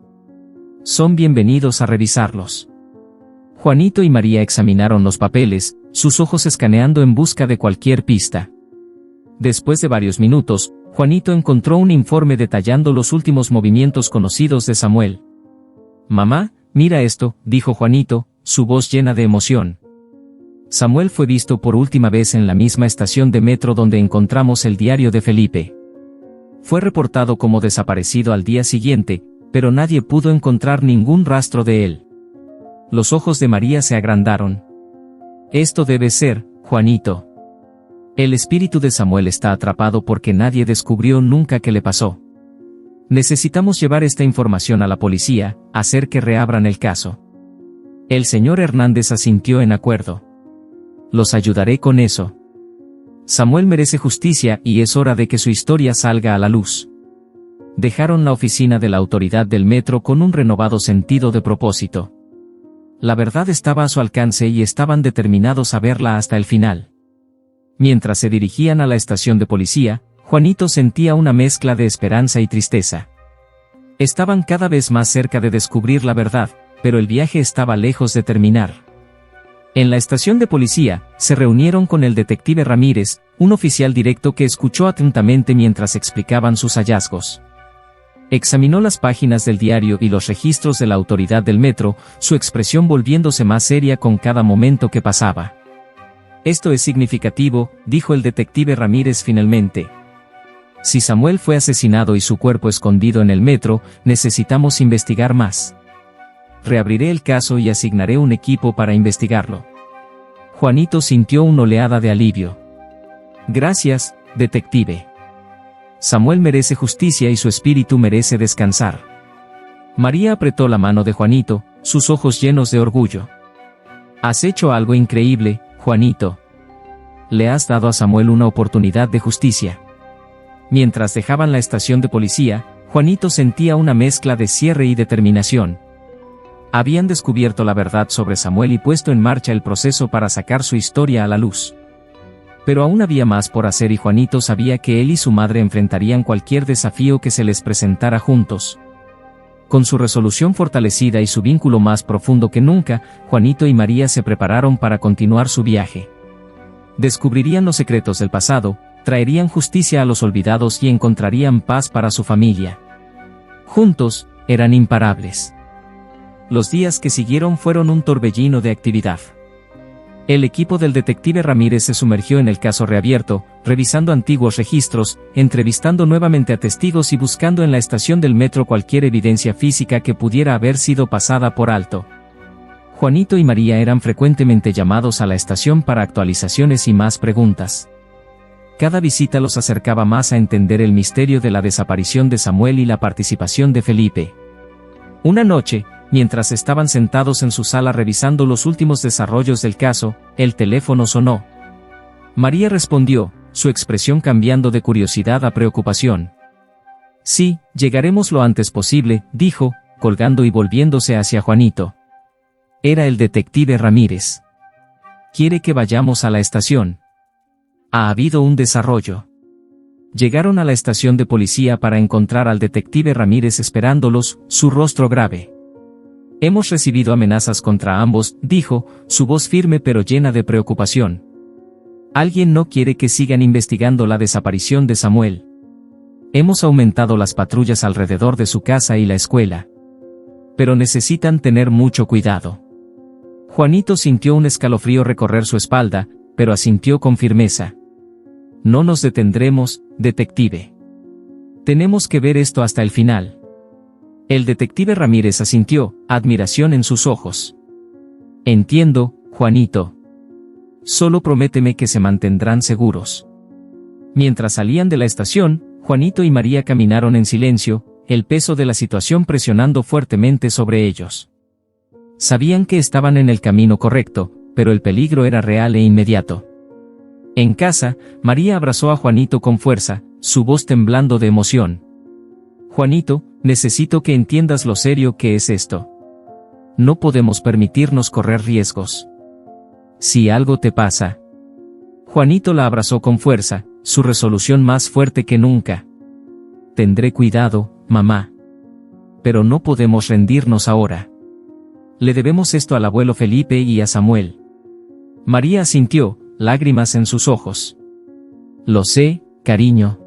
Son bienvenidos a revisarlos. Juanito y María examinaron los papeles, sus ojos escaneando en busca de cualquier pista. Después de varios minutos, Juanito encontró un informe detallando los últimos movimientos conocidos de Samuel. «Mamá, mira esto», dijo Juanito, su voz llena de emoción. Samuel fue visto por última vez en la misma estación de metro donde encontramos el diario de Felipe. Fue reportado como desaparecido al día siguiente, pero nadie pudo encontrar ningún rastro de él. Los ojos de María se agrandaron. Esto debe ser, Juanito. El espíritu de Samuel está atrapado porque nadie descubrió nunca qué le pasó. Necesitamos llevar esta información a la policía, hacer que reabran el caso. El señor Hernández asintió en acuerdo. Los ayudaré con eso. Samuel merece justicia y es hora de que su historia salga a la luz. Dejaron la oficina de la autoridad del metro con un renovado sentido de propósito. La verdad estaba a su alcance y estaban determinados a verla hasta el final. Mientras se dirigían a la estación de policía, Juanito sentía una mezcla de esperanza y tristeza. Estaban cada vez más cerca de descubrir la verdad, pero el viaje estaba lejos de terminar. En la estación de policía, se reunieron con el detective Ramírez, un oficial directo que escuchó atentamente mientras explicaban sus hallazgos. Examinó las páginas del diario y los registros de la autoridad del metro, su expresión volviéndose más seria con cada momento que pasaba. Esto es significativo, dijo el detective Ramírez finalmente. Si Samuel fue asesinado y su cuerpo escondido en el metro, necesitamos investigar más. Reabriré el caso y asignaré un equipo para investigarlo. Juanito sintió una oleada de alivio. Gracias, detective. Samuel merece justicia y su espíritu merece descansar. María apretó la mano de Juanito, sus ojos llenos de orgullo. Has hecho algo increíble, Juanito. Le has dado a Samuel una oportunidad de justicia. Mientras dejaban la estación de policía, Juanito sentía una mezcla de cierre y determinación. Habían descubierto la verdad sobre Samuel y puesto en marcha el proceso para sacar su historia a la luz. Pero aún había más por hacer y Juanito sabía que él y su madre enfrentarían cualquier desafío que se les presentara juntos. Con su resolución fortalecida y su vínculo más profundo que nunca, Juanito y María se prepararon para continuar su viaje. Descubrirían los secretos del pasado, traerían justicia a los olvidados y encontrarían paz para su familia. Juntos, eran imparables. Los días que siguieron fueron un torbellino de actividad. El equipo del detective Ramírez se sumergió en el caso reabierto, revisando antiguos registros, entrevistando nuevamente a testigos y buscando en la estación del metro cualquier evidencia física que pudiera haber sido pasada por alto. Juanito y María eran frecuentemente llamados a la estación para actualizaciones y más preguntas. Cada visita los acercaba más a entender el misterio de la desaparición de Samuel y la participación de Felipe. Una noche, mientras estaban sentados en su sala revisando los últimos desarrollos del caso, el teléfono sonó. María respondió, su expresión cambiando de curiosidad a preocupación. Sí, llegaremos lo antes posible, dijo, colgando y volviéndose hacia Juanito. Era el detective Ramírez. ¿Quiere que vayamos a la estación? Ha habido un desarrollo. Llegaron a la estación de policía para encontrar al detective Ramírez esperándolos, su rostro grave. Hemos recibido amenazas contra ambos, dijo, su voz firme pero llena de preocupación. Alguien no quiere que sigan investigando la desaparición de Samuel. Hemos aumentado las patrullas alrededor de su casa y la escuela. Pero necesitan tener mucho cuidado. Juanito sintió un escalofrío recorrer su espalda, pero asintió con firmeza. No nos detendremos, detective. Tenemos que ver esto hasta el final. El detective Ramírez asintió, admiración en sus ojos. Entiendo, Juanito. Solo prométeme que se mantendrán seguros. Mientras salían de la estación, Juanito y María caminaron en silencio, el peso de la situación presionando fuertemente sobre ellos. Sabían que estaban en el camino correcto, pero el peligro era real e inmediato. En casa, María abrazó a Juanito con fuerza, su voz temblando de emoción. Juanito, necesito que entiendas lo serio que es esto. No podemos permitirnos correr riesgos. Si algo te pasa. Juanito la abrazó con fuerza, su resolución más fuerte que nunca. Tendré cuidado, mamá. Pero no podemos rendirnos ahora. Le debemos esto al abuelo Felipe y a Samuel. María asintió, lágrimas en sus ojos. Lo sé, cariño.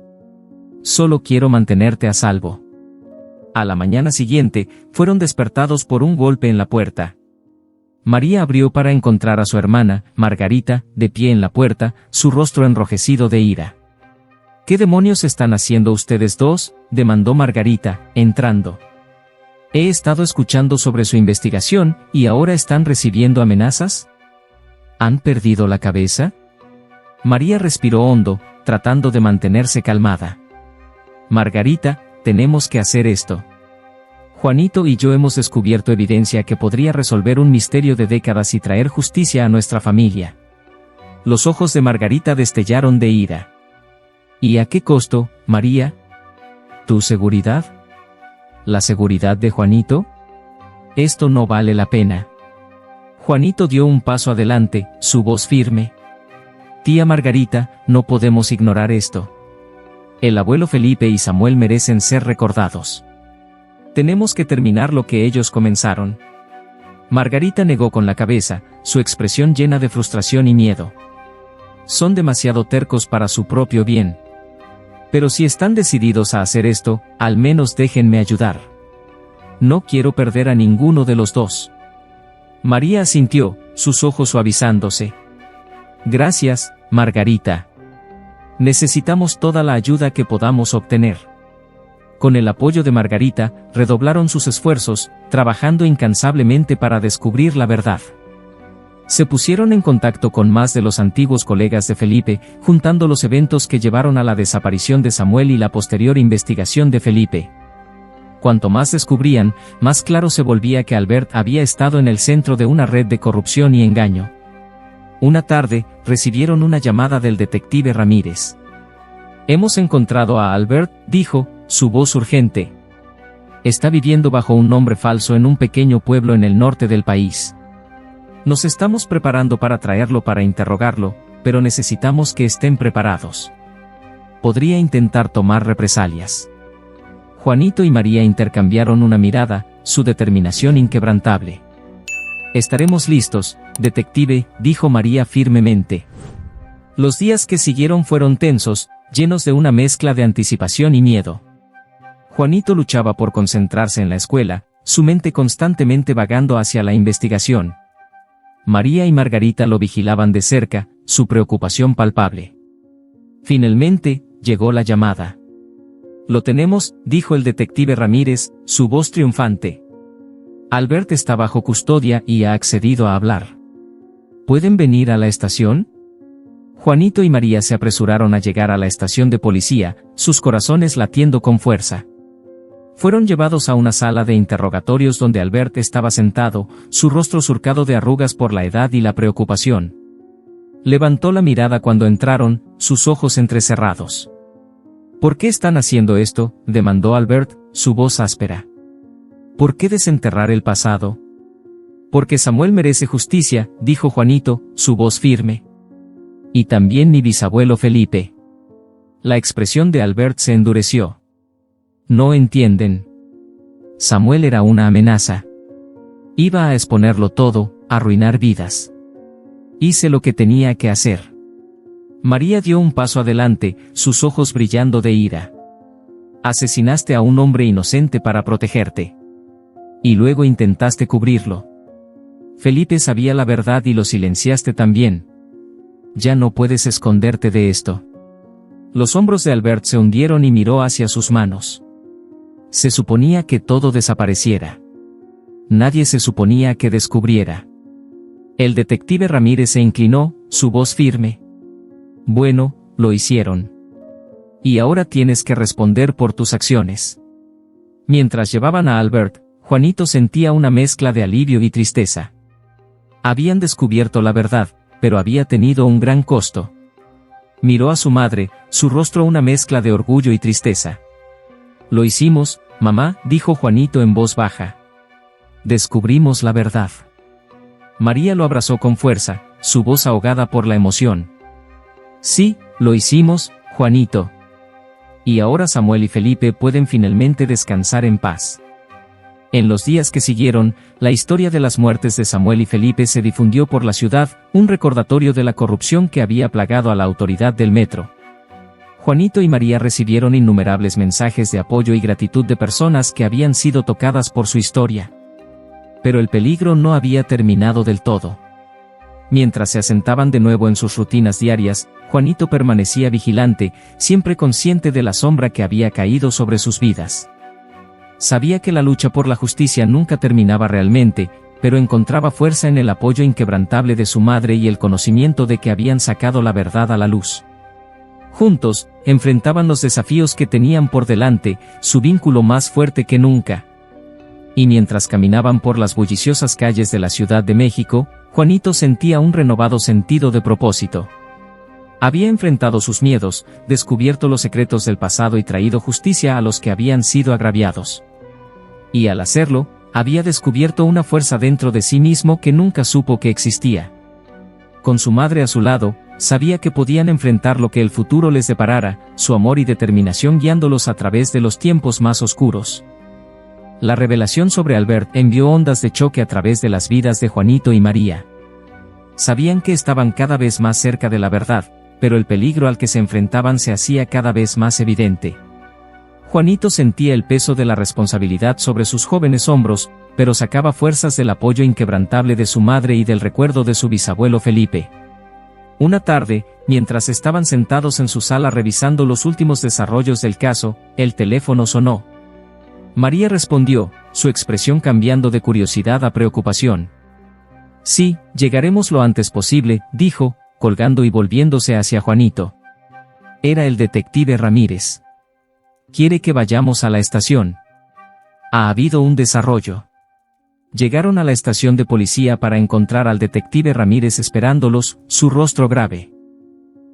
Solo quiero mantenerte a salvo. A la mañana siguiente, fueron despertados por un golpe en la puerta. María abrió para encontrar a su hermana, Margarita, de pie en la puerta, su rostro enrojecido de ira. ¿Qué demonios están haciendo ustedes dos?, demandó Margarita, entrando. He estado escuchando sobre su investigación y ahora están recibiendo amenazas. ¿Han perdido la cabeza? María respiró hondo, tratando de mantenerse calmada. Margarita, tenemos que hacer esto. Juanito y yo hemos descubierto evidencia que podría resolver un misterio de décadas y traer justicia a nuestra familia. Los ojos de Margarita destellaron de ira. ¿Y a qué costo, María? ¿Tu seguridad? ¿La seguridad de Juanito? Esto no vale la pena. Juanito dio un paso adelante, su voz firme. Tía Margarita, no podemos ignorar esto. El abuelo Felipe y Samuel merecen ser recordados. Tenemos que terminar lo que ellos comenzaron. Margarita negó con la cabeza, su expresión llena de frustración y miedo. Son demasiado tercos para su propio bien. Pero si están decididos a hacer esto, al menos déjenme ayudar. No quiero perder a ninguno de los dos. María asintió, sus ojos suavizándose. Gracias, Margarita. Necesitamos toda la ayuda que podamos obtener. Con el apoyo de Margarita, redoblaron sus esfuerzos, trabajando incansablemente para descubrir la verdad. Se pusieron en contacto con más de los antiguos colegas de Felipe, juntando los eventos que llevaron a la desaparición de Samuel y la posterior investigación de Felipe. Cuanto más descubrían, más claro se volvía que Albert había estado en el centro de una red de corrupción y engaño. Una tarde, recibieron una llamada del detective Ramírez. Hemos encontrado a Albert, dijo, su voz urgente. Está viviendo bajo un nombre falso en un pequeño pueblo en el norte del país. Nos estamos preparando para traerlo para interrogarlo, pero necesitamos que estén preparados. Podría intentar tomar represalias. Juanito y María intercambiaron una mirada, su determinación inquebrantable. Estaremos listos, detective, dijo María firmemente. Los días que siguieron fueron tensos, llenos de una mezcla de anticipación y miedo. Juanito luchaba por concentrarse en la escuela, su mente constantemente vagando hacia la investigación. María y Margarita lo vigilaban de cerca, su preocupación palpable. Finalmente, llegó la llamada. Lo tenemos, dijo el detective Ramírez, su voz triunfante. Albert está bajo custodia y ha accedido a hablar. ¿Pueden venir a la estación? Juanito y María se apresuraron a llegar a la estación de policía, sus corazones latiendo con fuerza. Fueron llevados a una sala de interrogatorios donde Albert estaba sentado, su rostro surcado de arrugas por la edad y la preocupación. Levantó la mirada cuando entraron, sus ojos entrecerrados. ¿Por qué están haciendo esto?, demandó Albert, su voz áspera. ¿Por qué desenterrar el pasado? Porque Samuel merece justicia, dijo Juanito, su voz firme. Y también mi bisabuelo Felipe. La expresión de Albert se endureció. No entienden. Samuel era una amenaza. Iba a exponerlo todo, a arruinar vidas. Hice lo que tenía que hacer. María dio un paso adelante, sus ojos brillando de ira. Asesinaste a un hombre inocente para protegerte. Y luego intentaste cubrirlo. Felipe sabía la verdad y lo silenciaste también. Ya no puedes esconderte de esto. Los hombros de Albert se hundieron y miró hacia sus manos. Se suponía que todo desapareciera. Nadie se suponía que descubriera. El detective Ramírez se inclinó, su voz firme. Bueno, lo hicieron. Y ahora tienes que responder por tus acciones. Mientras llevaban a Albert, Juanito sentía una mezcla de alivio y tristeza. Habían descubierto la verdad, pero había tenido un gran costo. Miró a su madre, su rostro una mezcla de orgullo y tristeza. Lo hicimos, mamá, dijo Juanito en voz baja. Descubrimos la verdad. María lo abrazó con fuerza, su voz ahogada por la emoción. Sí, lo hicimos, Juanito. Y ahora Samuel y Felipe pueden finalmente descansar en paz. En los días que siguieron, la historia de las muertes de Samuel y Felipe se difundió por la ciudad, un recordatorio de la corrupción que había plagado a la autoridad del metro. Juanito y María recibieron innumerables mensajes de apoyo y gratitud de personas que habían sido tocadas por su historia. Pero el peligro no había terminado del todo. Mientras se asentaban de nuevo en sus rutinas diarias, Juanito permanecía vigilante, siempre consciente de la sombra que había caído sobre sus vidas. Sabía que la lucha por la justicia nunca terminaba realmente, pero encontraba fuerza en el apoyo inquebrantable de su madre y el conocimiento de que habían sacado la verdad a la luz. Juntos, enfrentaban los desafíos que tenían por delante, su vínculo más fuerte que nunca. Y mientras caminaban por las bulliciosas calles de la Ciudad de México, Juanito sentía un renovado sentido de propósito. Había enfrentado sus miedos, descubierto los secretos del pasado y traído justicia a los que habían sido agraviados. Y al hacerlo, había descubierto una fuerza dentro de sí mismo que nunca supo que existía. Con su madre a su lado, sabía que podían enfrentar lo que el futuro les deparara, su amor y determinación guiándolos a través de los tiempos más oscuros. La revelación sobre Albert envió ondas de choque a través de las vidas de Juanito y María. Sabían que estaban cada vez más cerca de la verdad, pero el peligro al que se enfrentaban se hacía cada vez más evidente. Juanito sentía el peso de la responsabilidad sobre sus jóvenes hombros, pero sacaba fuerzas del apoyo inquebrantable de su madre y del recuerdo de su bisabuelo Felipe. Una tarde, mientras estaban sentados en su sala revisando los últimos desarrollos del caso, el teléfono sonó. María respondió, su expresión cambiando de curiosidad a preocupación. Sí, llegaremos lo antes posible, dijo, colgando y volviéndose hacia Juanito. Era el detective Ramírez. Quiere que vayamos a la estación. Ha habido un desarrollo. Llegaron a la estación de policía para encontrar al detective Ramírez esperándolos, su rostro grave.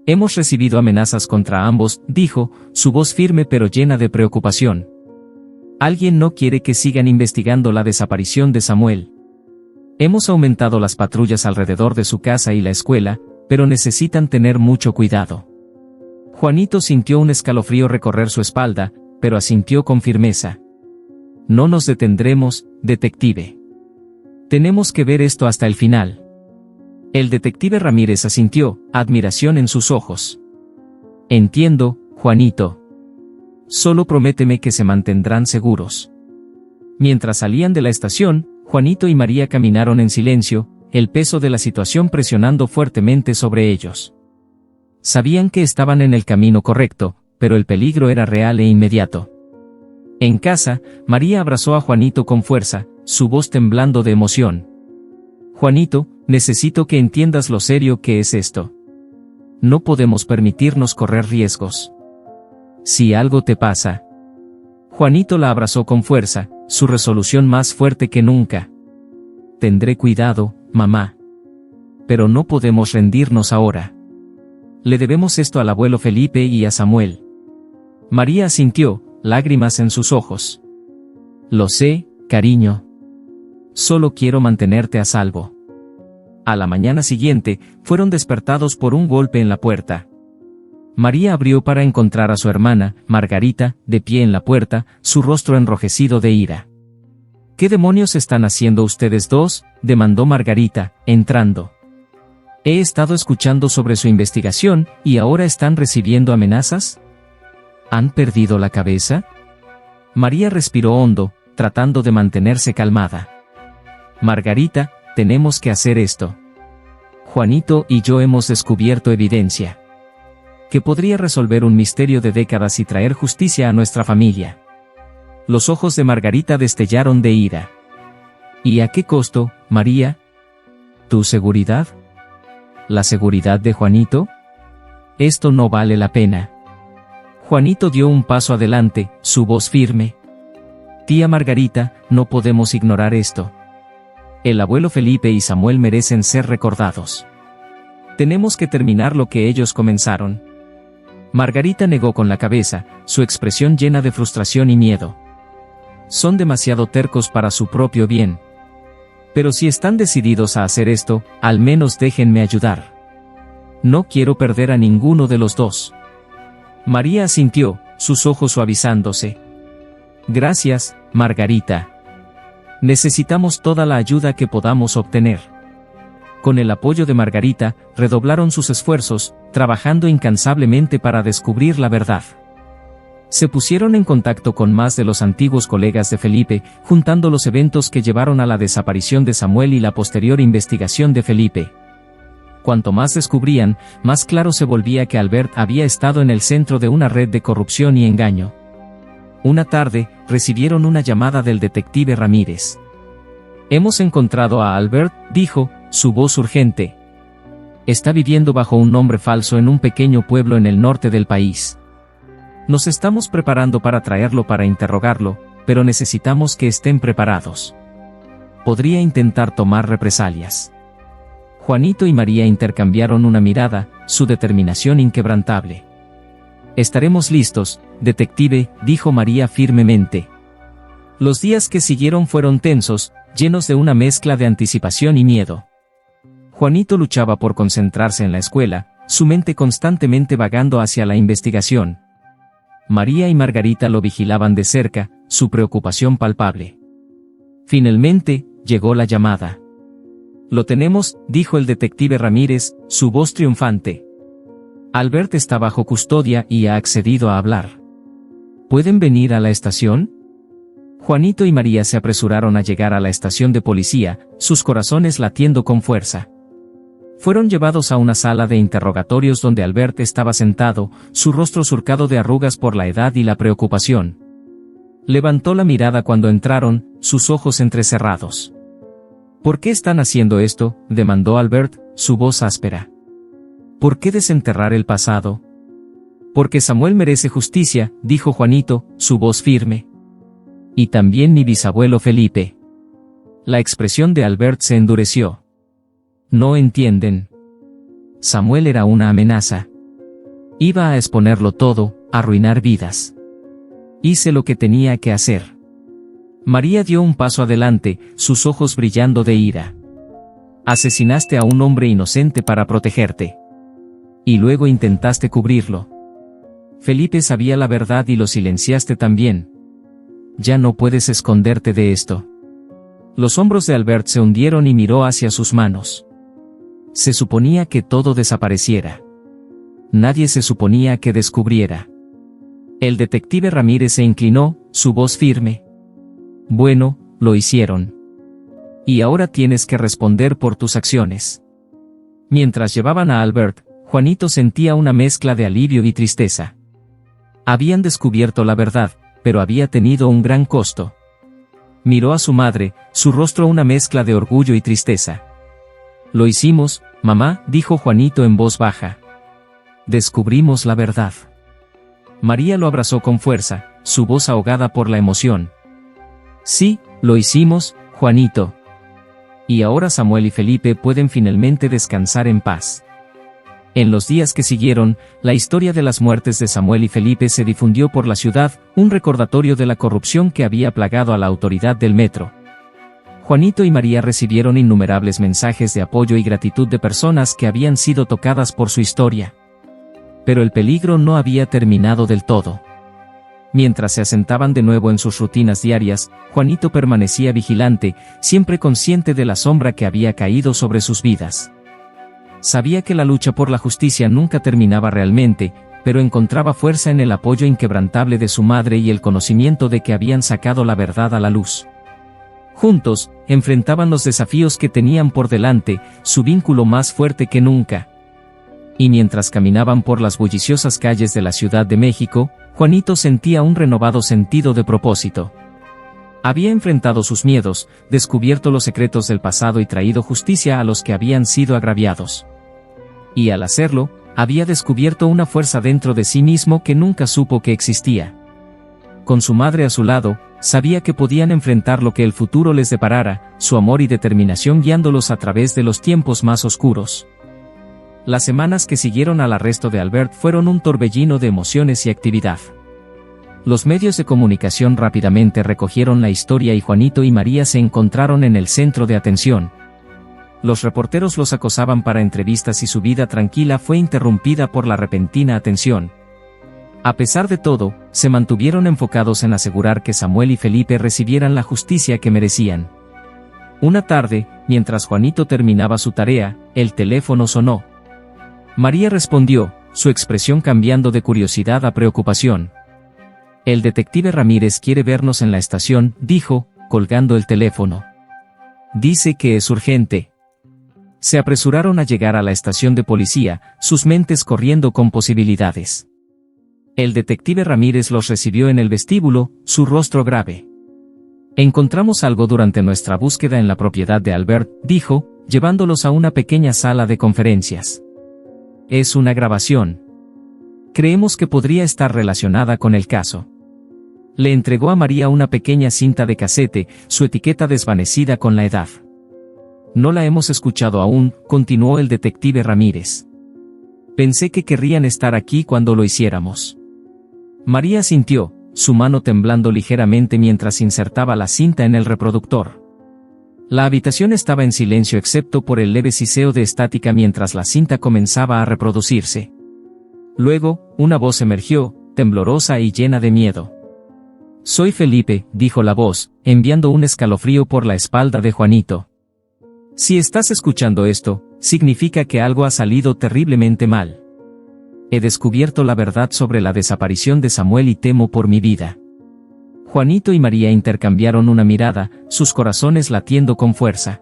Hemos recibido amenazas contra ambos, dijo, su voz firme pero llena de preocupación. Alguien no quiere que sigan investigando la desaparición de Samuel. Hemos aumentado las patrullas alrededor de su casa y la escuela, pero necesitan tener mucho cuidado. Juanito sintió un escalofrío recorrer su espalda, pero asintió con firmeza. No nos detendremos, detective. Tenemos que ver esto hasta el final. El detective Ramírez asintió, admiración en sus ojos. Entiendo, Juanito. Solo prométeme que se mantendrán seguros. Mientras salían de la estación, Juanito y María caminaron en silencio, el peso de la situación presionando fuertemente sobre ellos. Sabían que estaban en el camino correcto, pero el peligro era real e inmediato. En casa, María abrazó a Juanito con fuerza, su voz temblando de emoción. Juanito, necesito que entiendas lo serio que es esto. No podemos permitirnos correr riesgos. Si algo te pasa. Juanito la abrazó con fuerza, su resolución más fuerte que nunca. Tendré cuidado, mamá. Pero no podemos rendirnos ahora. Le debemos esto al abuelo Felipe y a Samuel. María asintió, lágrimas en sus ojos. Lo sé, cariño. Solo quiero mantenerte a salvo. A la mañana siguiente, fueron despertados por un golpe en la puerta. María abrió para encontrar a su hermana, Margarita, de pie en la puerta, su rostro enrojecido de ira. ¿Qué demonios están haciendo ustedes dos?, demandó Margarita, entrando. He estado escuchando sobre su investigación, ¿y ahora están recibiendo amenazas? ¿Han perdido la cabeza? María respiró hondo, tratando de mantenerse calmada. Margarita, tenemos que hacer esto. Juanito y yo hemos descubierto evidencia que podría resolver un misterio de décadas y traer justicia a nuestra familia. Los ojos de Margarita destellaron de ira. ¿Y a qué costo, María? ¿Tu seguridad? ¿La seguridad de Juanito? Esto no vale la pena. Juanito dio un paso adelante, su voz firme. Tía Margarita, no podemos ignorar esto. El abuelo Felipe y Samuel merecen ser recordados. Tenemos que terminar lo que ellos comenzaron. Margarita negó con la cabeza, su expresión llena de frustración y miedo. Son demasiado tercos para su propio bien. Pero si están decididos a hacer esto, al menos déjenme ayudar. No quiero perder a ninguno de los dos. María asintió, sus ojos suavizándose. Gracias, Margarita. Necesitamos toda la ayuda que podamos obtener. Con el apoyo de Margarita, redoblaron sus esfuerzos, trabajando incansablemente para descubrir la verdad. Se pusieron en contacto con más de los antiguos colegas de Felipe, juntando los eventos que llevaron a la desaparición de Samuel y la posterior investigación de Felipe. Cuanto más descubrían, más claro se volvía que Albert había estado en el centro de una red de corrupción y engaño. Una tarde, recibieron una llamada del detective Ramírez. «Hemos encontrado a Albert», dijo, su voz urgente. «Está viviendo bajo un nombre falso en un pequeño pueblo en el norte del país. Nos estamos preparando para traerlo para interrogarlo, pero necesitamos que estén preparados. Podría intentar tomar represalias». Juanito y María intercambiaron una mirada, su determinación inquebrantable. «Estaremos listos, detective», dijo María firmemente. Los días que siguieron fueron tensos, llenos de una mezcla de anticipación y miedo. Juanito luchaba por concentrarse en la escuela, su mente constantemente vagando hacia la investigación. María y Margarita lo vigilaban de cerca, su preocupación palpable. Finalmente, llegó la llamada. «Lo tenemos», dijo el detective Ramírez, su voz triunfante. «Albert está bajo custodia y ha accedido a hablar. ¿Pueden venir a la estación?». Juanito y María se apresuraron a llegar a la estación de policía, sus corazones latiendo con fuerza. Fueron llevados a una sala de interrogatorios donde Albert estaba sentado, su rostro surcado de arrugas por la edad y la preocupación. Levantó la mirada cuando entraron, sus ojos entrecerrados. «¿Por qué están haciendo esto?», demandó Albert, su voz áspera. «¿Por qué desenterrar el pasado?». «Porque Samuel merece justicia», dijo Juanito, su voz firme. «Y también mi bisabuelo Felipe». La expresión de Albert se endureció. «No entienden. Samuel era una amenaza. Iba a exponerlo todo, a arruinar vidas. Hice lo que tenía que hacer». María dio un paso adelante, sus ojos brillando de ira. «Asesinaste a un hombre inocente para protegerte. Y luego intentaste cubrirlo. Felipe sabía la verdad y lo silenciaste también. Ya no puedes esconderte de esto». Los hombros de Albert se hundieron y miró hacia sus manos. Se suponía que todo desapareciera. Nadie se suponía que descubriera. El detective Ramírez se inclinó, su voz firme. «Bueno, lo hicieron. Y ahora tienes que responder por tus acciones». Mientras llevaban a Albert, Juanito sentía una mezcla de alivio y tristeza. Habían descubierto la verdad, pero había tenido un gran costo. Miró a su madre, su rostro una mezcla de orgullo y tristeza. «Lo hicimos, mamá», dijo Juanito en voz baja. «Descubrimos la verdad». María lo abrazó con fuerza, su voz ahogada por la emoción. «Sí, lo hicimos, Juanito. Y ahora Samuel y Felipe pueden finalmente descansar en paz». En los días que siguieron, la historia de las muertes de Samuel y Felipe se difundió por la ciudad, un recordatorio de la corrupción que había plagado a la autoridad del metro. Juanito y María recibieron innumerables mensajes de apoyo y gratitud de personas que habían sido tocadas por su historia. Pero el peligro no había terminado del todo. Mientras se asentaban de nuevo en sus rutinas diarias, Juanito permanecía vigilante, siempre consciente de la sombra que había caído sobre sus vidas. Sabía que la lucha por la justicia nunca terminaba realmente, pero encontraba fuerza en el apoyo inquebrantable de su madre y el conocimiento de que habían sacado la verdad a la luz. Juntos, enfrentaban los desafíos que tenían por delante, su vínculo más fuerte que nunca. Y mientras caminaban por las bulliciosas calles de la Ciudad de México, Juanito sentía un renovado sentido de propósito. Había enfrentado sus miedos, descubierto los secretos del pasado y traído justicia a los que habían sido agraviados. Y al hacerlo, había descubierto una fuerza dentro de sí mismo que nunca supo que existía. Con su madre a su lado, sabía que podían enfrentar lo que el futuro les deparara, su amor y determinación guiándolos a través de los tiempos más oscuros. Las semanas que siguieron al arresto de Albert fueron un torbellino de emociones y actividad. Los medios de comunicación rápidamente recogieron la historia y Juanito y María se encontraron en el centro de atención. Los reporteros los acosaban para entrevistas y su vida tranquila fue interrumpida por la repentina atención. A pesar de todo, se mantuvieron enfocados en asegurar que Samuel y Felipe recibieran la justicia que merecían. Una tarde, mientras Juanito terminaba su tarea, el teléfono sonó. María respondió, su expresión cambiando de curiosidad a preocupación. «El detective Ramírez quiere vernos en la estación», dijo, colgando el teléfono. «Dice que es urgente». Se apresuraron a llegar a la estación de policía, sus mentes corriendo con posibilidades. El detective Ramírez los recibió en el vestíbulo, su rostro grave. Encontramos algo durante nuestra búsqueda en la propiedad de Albert, dijo, llevándolos a una pequeña sala de conferencias. Es una grabación. Creemos que podría estar relacionada con el caso. Le entregó a María una pequeña cinta de casete, su etiqueta desvanecida con la edad. No la hemos escuchado aún, continuó el detective Ramírez. Pensé que querrían estar aquí cuando lo hiciéramos. María asintió, su mano temblando ligeramente mientras insertaba la cinta en el reproductor. La habitación estaba en silencio excepto por el leve siseo de estática mientras la cinta comenzaba a reproducirse. Luego, una voz emergió, temblorosa y llena de miedo. Soy Felipe, dijo la voz, enviando un escalofrío por la espalda de Juanito. Si estás escuchando esto, significa que algo ha salido terriblemente mal. He descubierto la verdad sobre la desaparición de Samuel y temo por mi vida. Juanito y María intercambiaron una mirada, sus corazones latiendo con fuerza.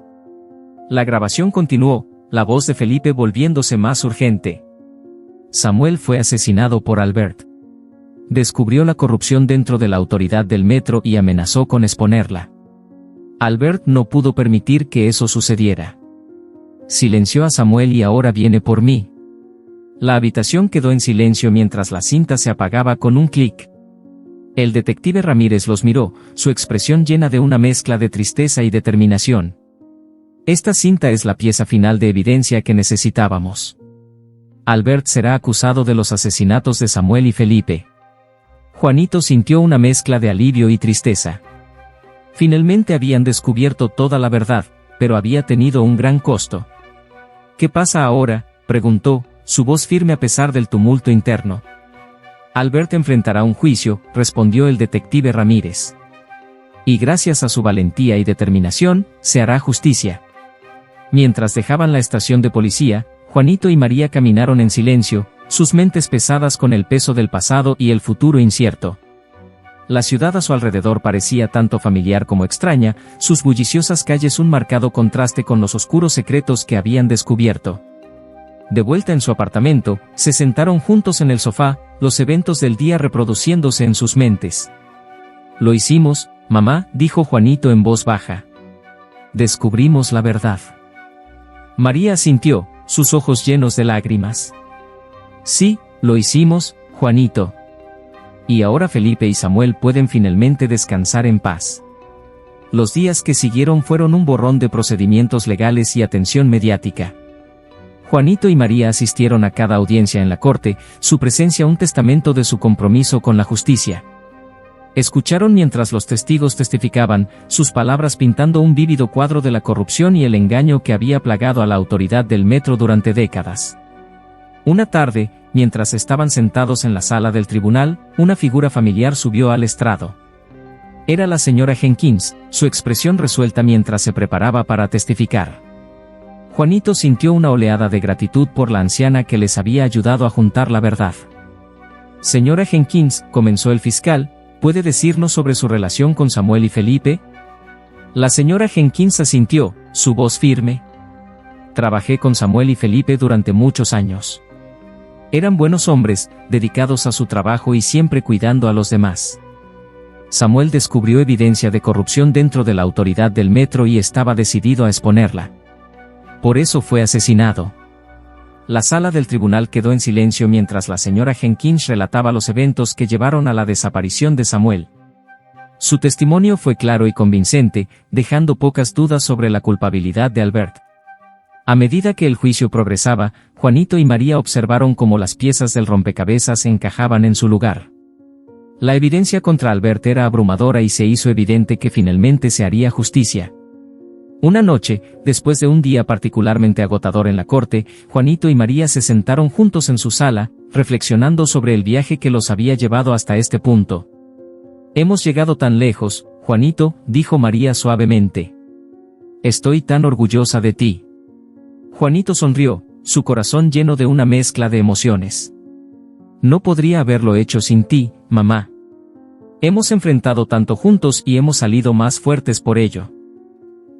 La grabación continuó, la voz de Felipe volviéndose más urgente. Samuel fue asesinado por Albert. Descubrió la corrupción dentro de la autoridad del metro y amenazó con exponerla. Albert no pudo permitir que eso sucediera. Silenció a Samuel y ahora viene por mí. La habitación quedó en silencio mientras la cinta se apagaba con un clic. El detective Ramírez los miró, su expresión llena de una mezcla de tristeza y determinación. Esta cinta es la pieza final de evidencia que necesitábamos. Albert será acusado de los asesinatos de Samuel y Felipe. Juanito sintió una mezcla de alivio y tristeza. Finalmente habían descubierto toda la verdad, pero había tenido un gran costo. ¿Qué pasa ahora?, preguntó, su voz firme a pesar del tumulto interno. Albert enfrentará un juicio, respondió el detective Ramírez. Y gracias a su valentía y determinación, se hará justicia. Mientras dejaban la estación de policía, Juanito y María caminaron en silencio, sus mentes pesadas con el peso del pasado y el futuro incierto. La ciudad a su alrededor parecía tanto familiar como extraña, sus bulliciosas calles un marcado contraste con los oscuros secretos que habían descubierto. De vuelta en su apartamento, se sentaron juntos en el sofá, los eventos del día reproduciéndose en sus mentes. Lo hicimos, mamá, dijo Juanito en voz baja. Descubrimos la verdad. María asintió, sus ojos llenos de lágrimas. Sí, lo hicimos, Juanito. Y ahora Felipe y Samuel pueden finalmente descansar en paz. Los días que siguieron fueron un borrón de procedimientos legales y atención mediática. Juanito y María asistieron a cada audiencia en la corte, su presencia un testamento de su compromiso con la justicia. Escucharon mientras los testigos testificaban, sus palabras pintando un vívido cuadro de la corrupción y el engaño que había plagado a la autoridad del metro durante décadas. Una tarde, mientras estaban sentados en la sala del tribunal, una figura familiar subió al estrado. Era la señora Jenkins, su expresión resuelta mientras se preparaba para testificar. Juanito sintió una oleada de gratitud por la anciana que les había ayudado a juntar la verdad. Señora Jenkins, comenzó el fiscal, ¿puede decirnos sobre su relación con Samuel y Felipe? La señora Jenkins asintió, su voz firme. Trabajé con Samuel y Felipe durante muchos años. Eran buenos hombres, dedicados a su trabajo y siempre cuidando a los demás. Samuel descubrió evidencia de corrupción dentro de la autoridad del metro y estaba decidido a exponerla. Por eso fue asesinado. La sala del tribunal quedó en silencio mientras la señora Jenkins relataba los eventos que llevaron a la desaparición de Samuel. Su testimonio fue claro y convincente, dejando pocas dudas sobre la culpabilidad de Albert. A medida que el juicio progresaba, Juanito y María observaron cómo las piezas del rompecabezas se encajaban en su lugar. La evidencia contra Albert era abrumadora y se hizo evidente que finalmente se haría justicia. Una noche, después de un día particularmente agotador en la corte, Juanito y María se sentaron juntos en su sala, reflexionando sobre el viaje que los había llevado hasta este punto. Hemos llegado tan lejos, Juanito, dijo María suavemente. Estoy tan orgullosa de ti. Juanito sonrió, su corazón lleno de una mezcla de emociones. No podría haberlo hecho sin ti, mamá. Hemos enfrentado tanto juntos y hemos salido más fuertes por ello.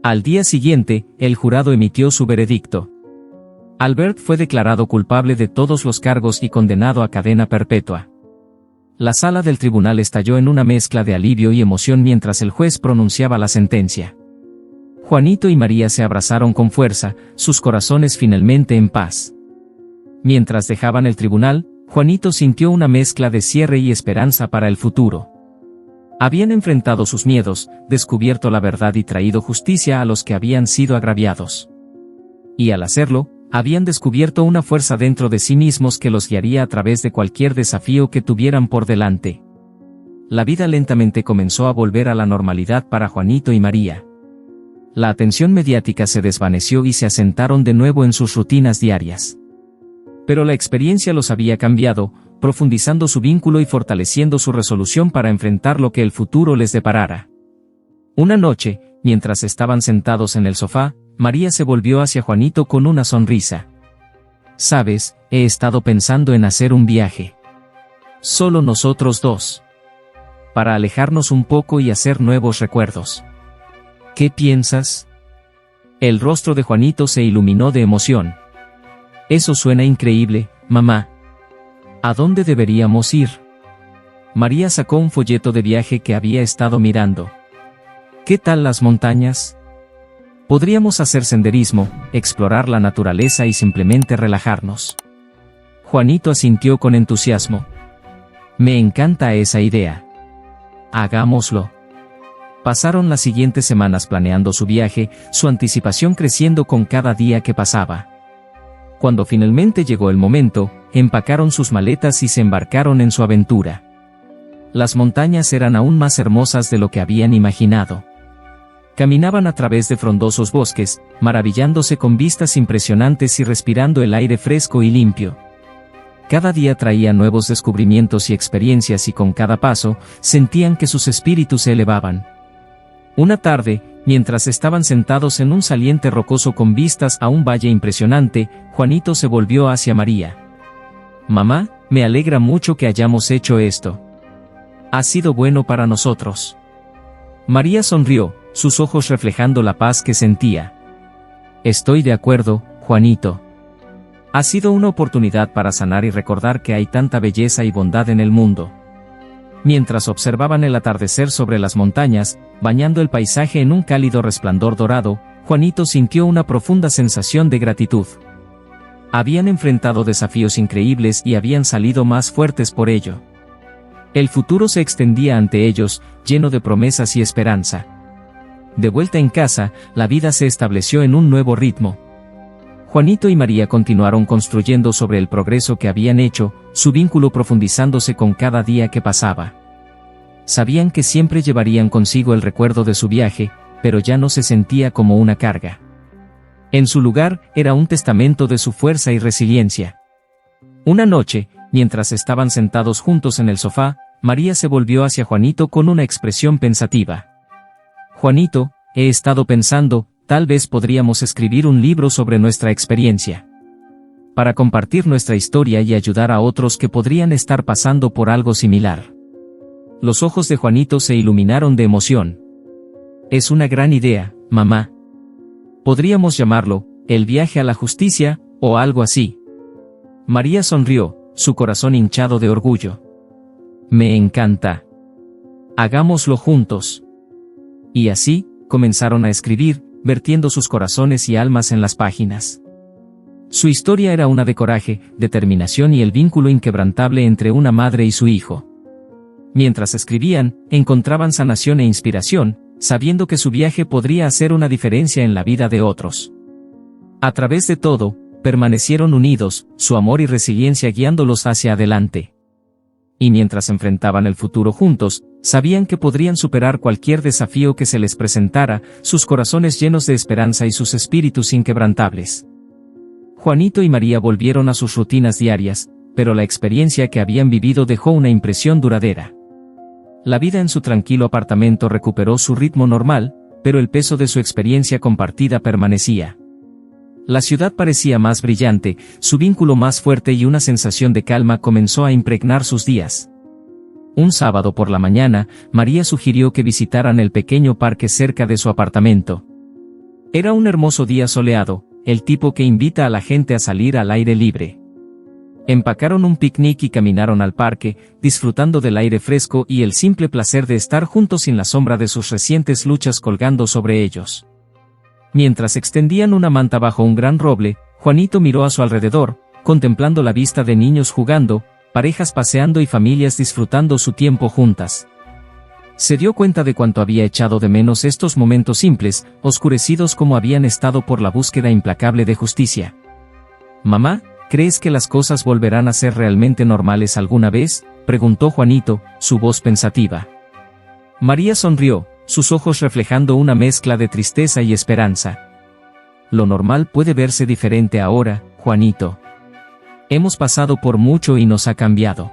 Al día siguiente, el jurado emitió su veredicto. Albert fue declarado culpable de todos los cargos y condenado a cadena perpetua. La sala del tribunal estalló en una mezcla de alivio y emoción mientras el juez pronunciaba la sentencia. Juanito y María se abrazaron con fuerza, sus corazones finalmente en paz. Mientras dejaban el tribunal, Juanito sintió una mezcla de cierre y esperanza para el futuro. Habían enfrentado sus miedos, descubierto la verdad y traído justicia a los que habían sido agraviados. Y al hacerlo, habían descubierto una fuerza dentro de sí mismos que los guiaría a través de cualquier desafío que tuvieran por delante. La vida lentamente comenzó a volver a la normalidad para Juanito y María. La atención mediática se desvaneció y se asentaron de nuevo en sus rutinas diarias. Pero la experiencia los había cambiado, profundizando su vínculo y fortaleciendo su resolución para enfrentar lo que el futuro les deparara. Una noche, mientras estaban sentados en el sofá, María se volvió hacia Juanito con una sonrisa. «Sabes, he estado pensando en hacer un viaje. Solo nosotros dos. Para alejarnos un poco y hacer nuevos recuerdos. ¿Qué piensas?» El rostro de Juanito se iluminó de emoción. «Eso suena increíble, mamá. ¿A dónde deberíamos ir?» María sacó un folleto de viaje que había estado mirando. «¿Qué tal las montañas? Podríamos hacer senderismo, explorar la naturaleza y simplemente relajarnos». Juanito asintió con entusiasmo. «Me encanta esa idea. Hagámoslo». Pasaron las siguientes semanas planeando su viaje, su anticipación creciendo con cada día que pasaba. Cuando finalmente llegó el momento, empacaron sus maletas y se embarcaron en su aventura. Las montañas eran aún más hermosas de lo que habían imaginado. Caminaban a través de frondosos bosques, maravillándose con vistas impresionantes y respirando el aire fresco y limpio. Cada día traía nuevos descubrimientos y experiencias y con cada paso, sentían que sus espíritus se elevaban. Una tarde, mientras estaban sentados en un saliente rocoso con vistas a un valle impresionante, Juanito se volvió hacia María. «Mamá, me alegra mucho que hayamos hecho esto. Ha sido bueno para nosotros». María sonrió, sus ojos reflejando la paz que sentía. «Estoy de acuerdo, Juanito. Ha sido una oportunidad para sanar y recordar que hay tanta belleza y bondad en el mundo». Mientras observaban el atardecer sobre las montañas, bañando el paisaje en un cálido resplandor dorado, Juanito sintió una profunda sensación de gratitud. Habían enfrentado desafíos increíbles y habían salido más fuertes por ello. El futuro se extendía ante ellos, lleno de promesas y esperanza. De vuelta en casa, la vida se estableció en un nuevo ritmo. Juanito y María continuaron construyendo sobre el progreso que habían hecho, su vínculo profundizándose con cada día que pasaba. Sabían que siempre llevarían consigo el recuerdo de su viaje, pero ya no se sentía como una carga. En su lugar, era un testamento de su fuerza y resiliencia. Una noche, mientras estaban sentados juntos en el sofá, María se volvió hacia Juanito con una expresión pensativa. «Juanito, he estado pensando, tal vez podríamos escribir un libro sobre nuestra experiencia. Para compartir nuestra historia y ayudar a otros que podrían estar pasando por algo similar». Los ojos de Juanito se iluminaron de emoción. «Es una gran idea, mamá. Podríamos llamarlo, El viaje a la justicia, o algo así». María sonrió, su corazón hinchado de orgullo. «Me encanta. Hagámoslo juntos». Y así, comenzaron a escribir, vertiendo sus corazones y almas en las páginas. Su historia era una de coraje, determinación y el vínculo inquebrantable entre una madre y su hijo. Mientras escribían, encontraban sanación e inspiración, sabiendo que su viaje podría hacer una diferencia en la vida de otros. A través de todo, permanecieron unidos, su amor y resiliencia guiándolos hacia adelante. Y mientras enfrentaban el futuro juntos, sabían que podrían superar cualquier desafío que se les presentara, sus corazones llenos de esperanza y sus espíritus inquebrantables. Juanito y María volvieron a sus rutinas diarias, pero la experiencia que habían vivido dejó una impresión duradera. La vida en su tranquilo apartamento recuperó su ritmo normal, pero el peso de su experiencia compartida permanecía. La ciudad parecía más brillante, su vínculo más fuerte y una sensación de calma comenzó a impregnar sus días. Un sábado por la mañana, María sugirió que visitaran el pequeño parque cerca de su apartamento. Era un hermoso día soleado, el tipo que invita a la gente a salir al aire libre. Empacaron un picnic y caminaron al parque, disfrutando del aire fresco y el simple placer de estar juntos sin la sombra de sus recientes luchas colgando sobre ellos. Mientras extendían una manta bajo un gran roble, Juanito miró a su alrededor, contemplando la vista de niños jugando, parejas paseando y familias disfrutando su tiempo juntas. Se dio cuenta de cuánto había echado de menos estos momentos simples, oscurecidos como habían estado por la búsqueda implacable de justicia. «Mamá, ¿crees que las cosas volverán a ser realmente normales alguna vez?», preguntó Juanito, su voz pensativa. María sonrió, sus ojos reflejando una mezcla de tristeza y esperanza. «Lo normal puede verse diferente ahora, Juanito. Hemos pasado por mucho y nos ha cambiado.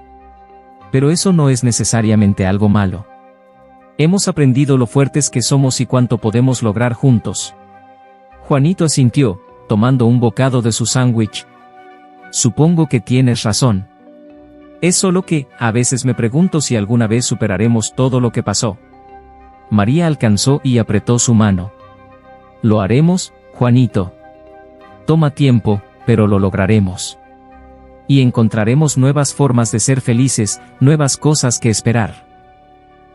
Pero eso no es necesariamente algo malo. Hemos aprendido lo fuertes que somos y cuánto podemos lograr juntos». Juanito asintió, tomando un bocado de su sándwich. «Supongo que tienes razón. Es solo que, a veces me pregunto si alguna vez superaremos todo lo que pasó». María alcanzó y apretó su mano. «Lo haremos, Juanito. Toma tiempo, pero lo lograremos. Y encontraremos nuevas formas de ser felices, nuevas cosas que esperar».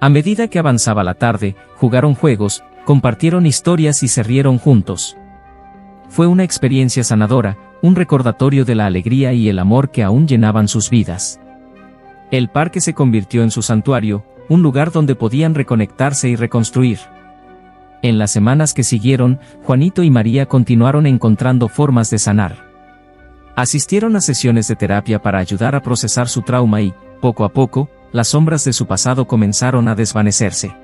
A medida que avanzaba la tarde, jugaron juegos, compartieron historias y se rieron juntos. Fue una experiencia sanadora, un recordatorio de la alegría y el amor que aún llenaban sus vidas. El parque se convirtió en su santuario, un lugar donde podían reconectarse y reconstruir. En las semanas que siguieron, Juanito y María continuaron encontrando formas de sanar. Asistieron a sesiones de terapia para ayudar a procesar su trauma y, poco a poco, las sombras de su pasado comenzaron a desvanecerse.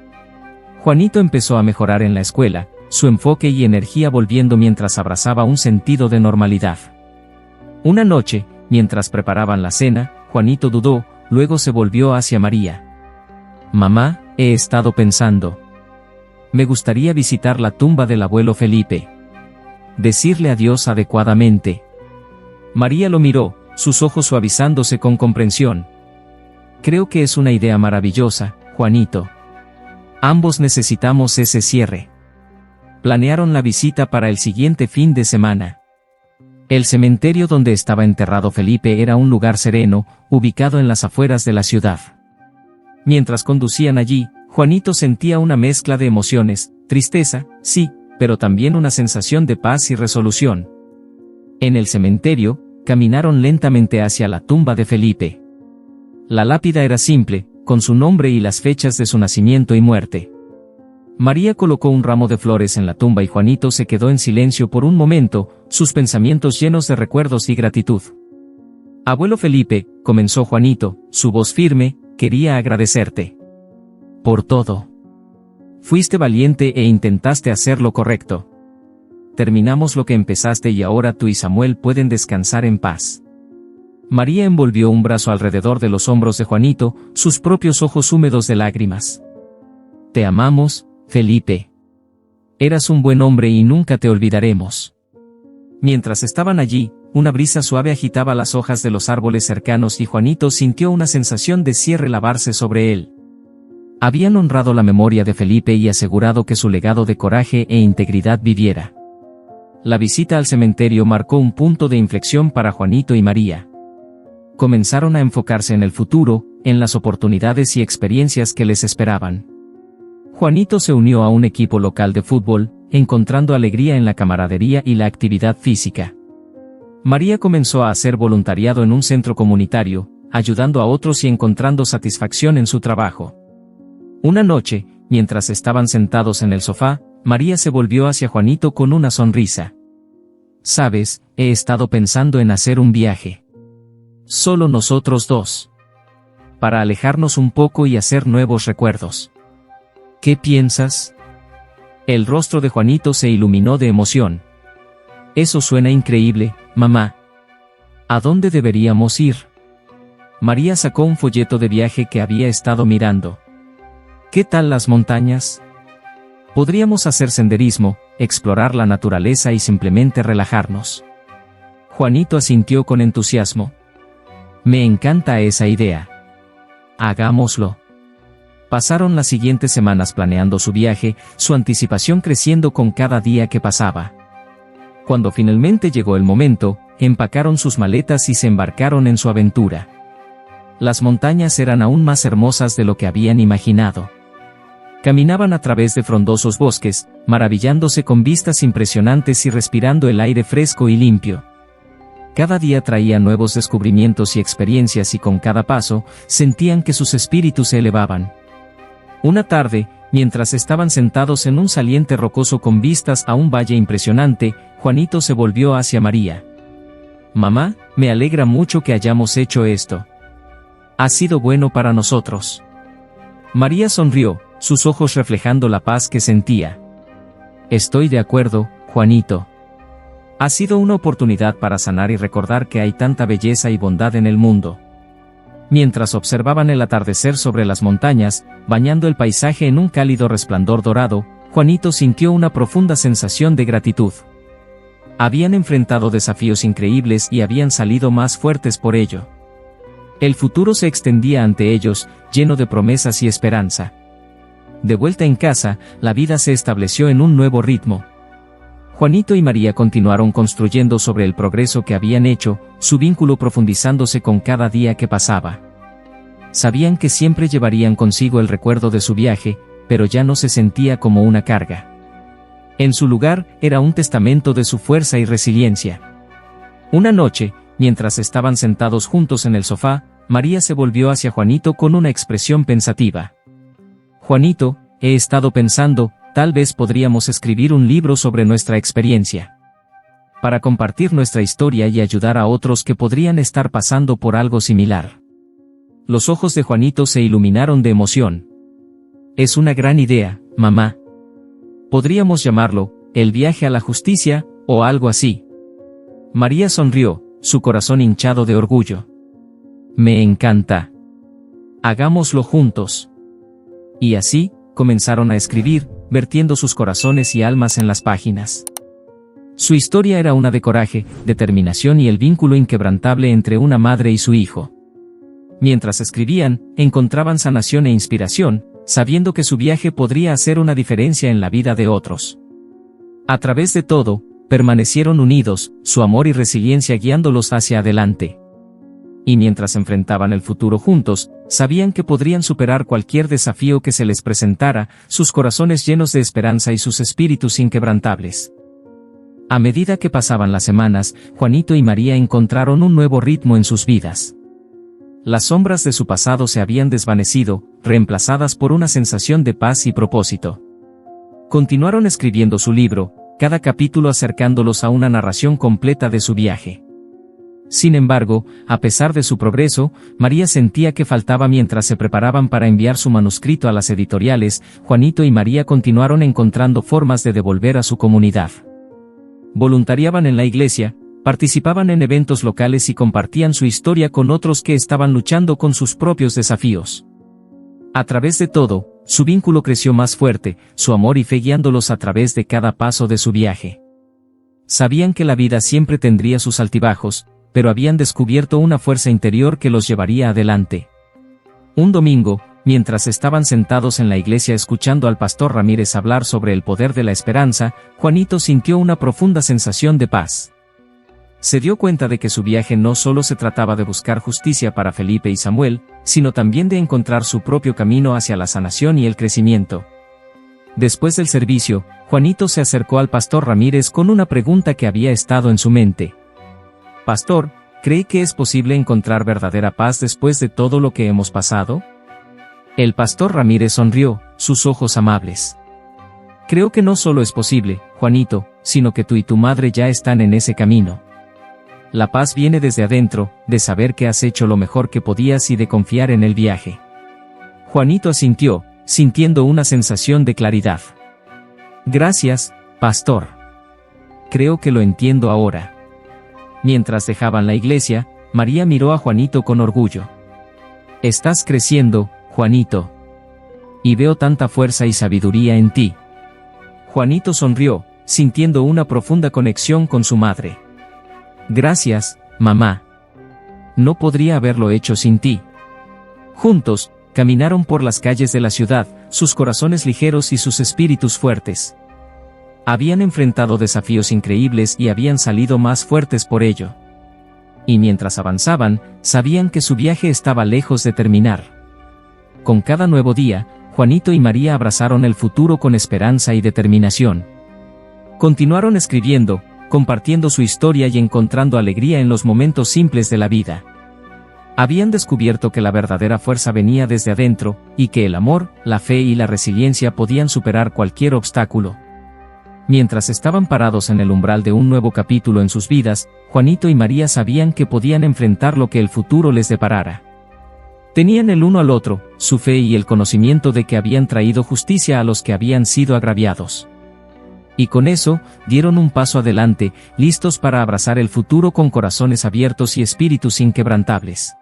Juanito empezó a mejorar en la escuela, su enfoque y energía volviendo mientras abrazaba un sentido de normalidad. Una noche, mientras preparaban la cena, Juanito dudó, luego se volvió hacia María. «Mamá, he estado pensando. Me gustaría visitar la tumba del abuelo Felipe. Decirle adiós adecuadamente». María lo miró, sus ojos suavizándose con comprensión. «Creo que es una idea maravillosa, Juanito. Ambos necesitamos ese cierre». Planearon la visita para el siguiente fin de semana. El cementerio donde estaba enterrado Felipe era un lugar sereno, ubicado en las afueras de la ciudad. Mientras conducían allí, Juanito sentía una mezcla de emociones, tristeza, sí, pero también una sensación de paz y resolución. En el cementerio, caminaron lentamente hacia la tumba de Felipe. La lápida era simple, con su nombre y las fechas de su nacimiento y muerte. María colocó un ramo de flores en la tumba y Juanito se quedó en silencio por un momento, sus pensamientos llenos de recuerdos y gratitud. «Abuelo Felipe», comenzó Juanito, su voz firme, «quería agradecerte. Por todo. Fuiste valiente e intentaste hacer lo correcto. Terminamos lo que empezaste y ahora tú y Samuel pueden descansar en paz». María envolvió un brazo alrededor de los hombros de Juanito, sus propios ojos húmedos de lágrimas. «Te amamos, Felipe. Eras un buen hombre y nunca te olvidaremos». Mientras estaban allí, una brisa suave agitaba las hojas de los árboles cercanos y Juanito sintió una sensación de cierre lavarse sobre él. Habían honrado la memoria de Felipe y asegurado que su legado de coraje e integridad viviera. La visita al cementerio marcó un punto de inflexión para Juanito y María. Comenzaron a enfocarse en el futuro, en las oportunidades y experiencias que les esperaban. Juanito se unió a un equipo local de fútbol, encontrando alegría en la camaradería y la actividad física. María comenzó a hacer voluntariado en un centro comunitario, ayudando a otros y encontrando satisfacción en su trabajo. Una noche, mientras estaban sentados en el sofá, María se volvió hacia Juanito con una sonrisa. «Sabes, he estado pensando en hacer un viaje. Solo nosotros dos. Para alejarnos un poco y hacer nuevos recuerdos. ¿Qué piensas?». El rostro de Juanito se iluminó de emoción. «Eso suena increíble, mamá. ¿A dónde deberíamos ir?». María sacó un folleto de viaje que había estado mirando. «¿Qué tal las montañas? Podríamos hacer senderismo, explorar la naturaleza y simplemente relajarnos». Juanito asintió con entusiasmo. «Me encanta esa idea. Hagámoslo». Pasaron las siguientes semanas planeando su viaje, su anticipación creciendo con cada día que pasaba. Cuando finalmente llegó el momento, empacaron sus maletas y se embarcaron en su aventura. Las montañas eran aún más hermosas de lo que habían imaginado. Caminaban a través de frondosos bosques, maravillándose con vistas impresionantes y respirando el aire fresco y limpio. Cada día traía nuevos descubrimientos y experiencias y con cada paso, sentían que sus espíritus se elevaban. Una tarde, mientras estaban sentados en un saliente rocoso con vistas a un valle impresionante, Juanito se volvió hacia María. «Mamá, me alegra mucho que hayamos hecho esto. Ha sido bueno para nosotros». María sonrió, sus ojos reflejando la paz que sentía. «Estoy de acuerdo, Juanito. Ha sido una oportunidad para sanar y recordar que hay tanta belleza y bondad en el mundo». Mientras observaban el atardecer sobre las montañas, bañando el paisaje en un cálido resplandor dorado, Juanito sintió una profunda sensación de gratitud. Habían enfrentado desafíos increíbles y habían salido más fuertes por ello. El futuro se extendía ante ellos, lleno de promesas y esperanza. De vuelta en casa, la vida se estableció en un nuevo ritmo. Juanito y María continuaron construyendo sobre el progreso que habían hecho, su vínculo profundizándose con cada día que pasaba. Sabían que siempre llevarían consigo el recuerdo de su viaje, pero ya no se sentía como una carga. En su lugar, era un testamento de su fuerza y resiliencia. Una noche, mientras estaban sentados juntos en el sofá, María se volvió hacia Juanito con una expresión pensativa. «Juanito, he estado pensando, tal vez podríamos escribir un libro sobre nuestra experiencia. Para compartir nuestra historia y ayudar a otros que podrían estar pasando por algo similar». Los ojos de Juanito se iluminaron de emoción. «Es una gran idea, mamá. Podríamos llamarlo, El viaje a la justicia, o algo así». María sonrió, su corazón hinchado de orgullo. «Me encanta. Hagámoslo juntos». Y así, comenzaron a escribir, vertiendo sus corazones y almas en las páginas. Su historia era una de coraje, determinación y el vínculo inquebrantable entre una madre y su hijo. Mientras escribían, encontraban sanación e inspiración, sabiendo que su viaje podría hacer una diferencia en la vida de otros. A través de todo, permanecieron unidos, su amor y resiliencia guiándolos hacia adelante. Y mientras enfrentaban el futuro juntos, sabían que podrían superar cualquier desafío que se les presentara, sus corazones llenos de esperanza y sus espíritus inquebrantables. A medida que pasaban las semanas, Juanito y María encontraron un nuevo ritmo en sus vidas. Las sombras de su pasado se habían desvanecido, reemplazadas por una sensación de paz y propósito. Continuaron escribiendo su libro, cada capítulo acercándolos a una narración completa de su viaje. Sin embargo, a pesar de su progreso, María sentía que faltaba. Mientras se preparaban para enviar su manuscrito a las editoriales, Juanito y María continuaron encontrando formas de devolver a su comunidad. Voluntariaban en la iglesia, participaban en eventos locales y compartían su historia con otros que estaban luchando con sus propios desafíos. A través de todo, su vínculo creció más fuerte, su amor y fe guiándolos a través de cada paso de su viaje. Sabían que la vida siempre tendría sus altibajos, pero habían descubierto una fuerza interior que los llevaría adelante. Un domingo, mientras estaban sentados en la iglesia escuchando al pastor Ramírez hablar sobre el poder de la esperanza, Juanito sintió una profunda sensación de paz. Se dio cuenta de que su viaje no solo se trataba de buscar justicia para Felipe y Samuel, sino también de encontrar su propio camino hacia la sanación y el crecimiento. Después del servicio, Juanito se acercó al pastor Ramírez con una pregunta que había estado en su mente. «Pastor, ¿cree que es posible encontrar verdadera paz después de todo lo que hemos pasado?» El pastor Ramírez sonrió, sus ojos amables. «Creo que no solo es posible, Juanito, sino que tú y tu madre ya están en ese camino. La paz viene desde adentro, de saber que has hecho lo mejor que podías y de confiar en el viaje». Juanito asintió, sintiendo una sensación de claridad. «Gracias, pastor. Creo que lo entiendo ahora». Mientras dejaban la iglesia, María miró a Juanito con orgullo. «Estás creciendo, Juanito. Y veo tanta fuerza y sabiduría en ti». Juanito sonrió, sintiendo una profunda conexión con su madre. «Gracias, mamá. No podría haberlo hecho sin ti». Juntos, caminaron por las calles de la ciudad, sus corazones ligeros y sus espíritus fuertes. Habían enfrentado desafíos increíbles y habían salido más fuertes por ello. Y mientras avanzaban, sabían que su viaje estaba lejos de terminar. Con cada nuevo día, Juanito y María abrazaron el futuro con esperanza y determinación. Continuaron escribiendo, compartiendo su historia y encontrando alegría en los momentos simples de la vida. Habían descubierto que la verdadera fuerza venía desde adentro, y que el amor, la fe y la resiliencia podían superar cualquier obstáculo. Mientras estaban parados en el umbral de un nuevo capítulo en sus vidas, Juanito y María sabían que podían enfrentar lo que el futuro les deparara. Tenían el uno al otro, su fe y el conocimiento de que habían traído justicia a los que habían sido agraviados. Y con eso, dieron un paso adelante, listos para abrazar el futuro con corazones abiertos y espíritus inquebrantables.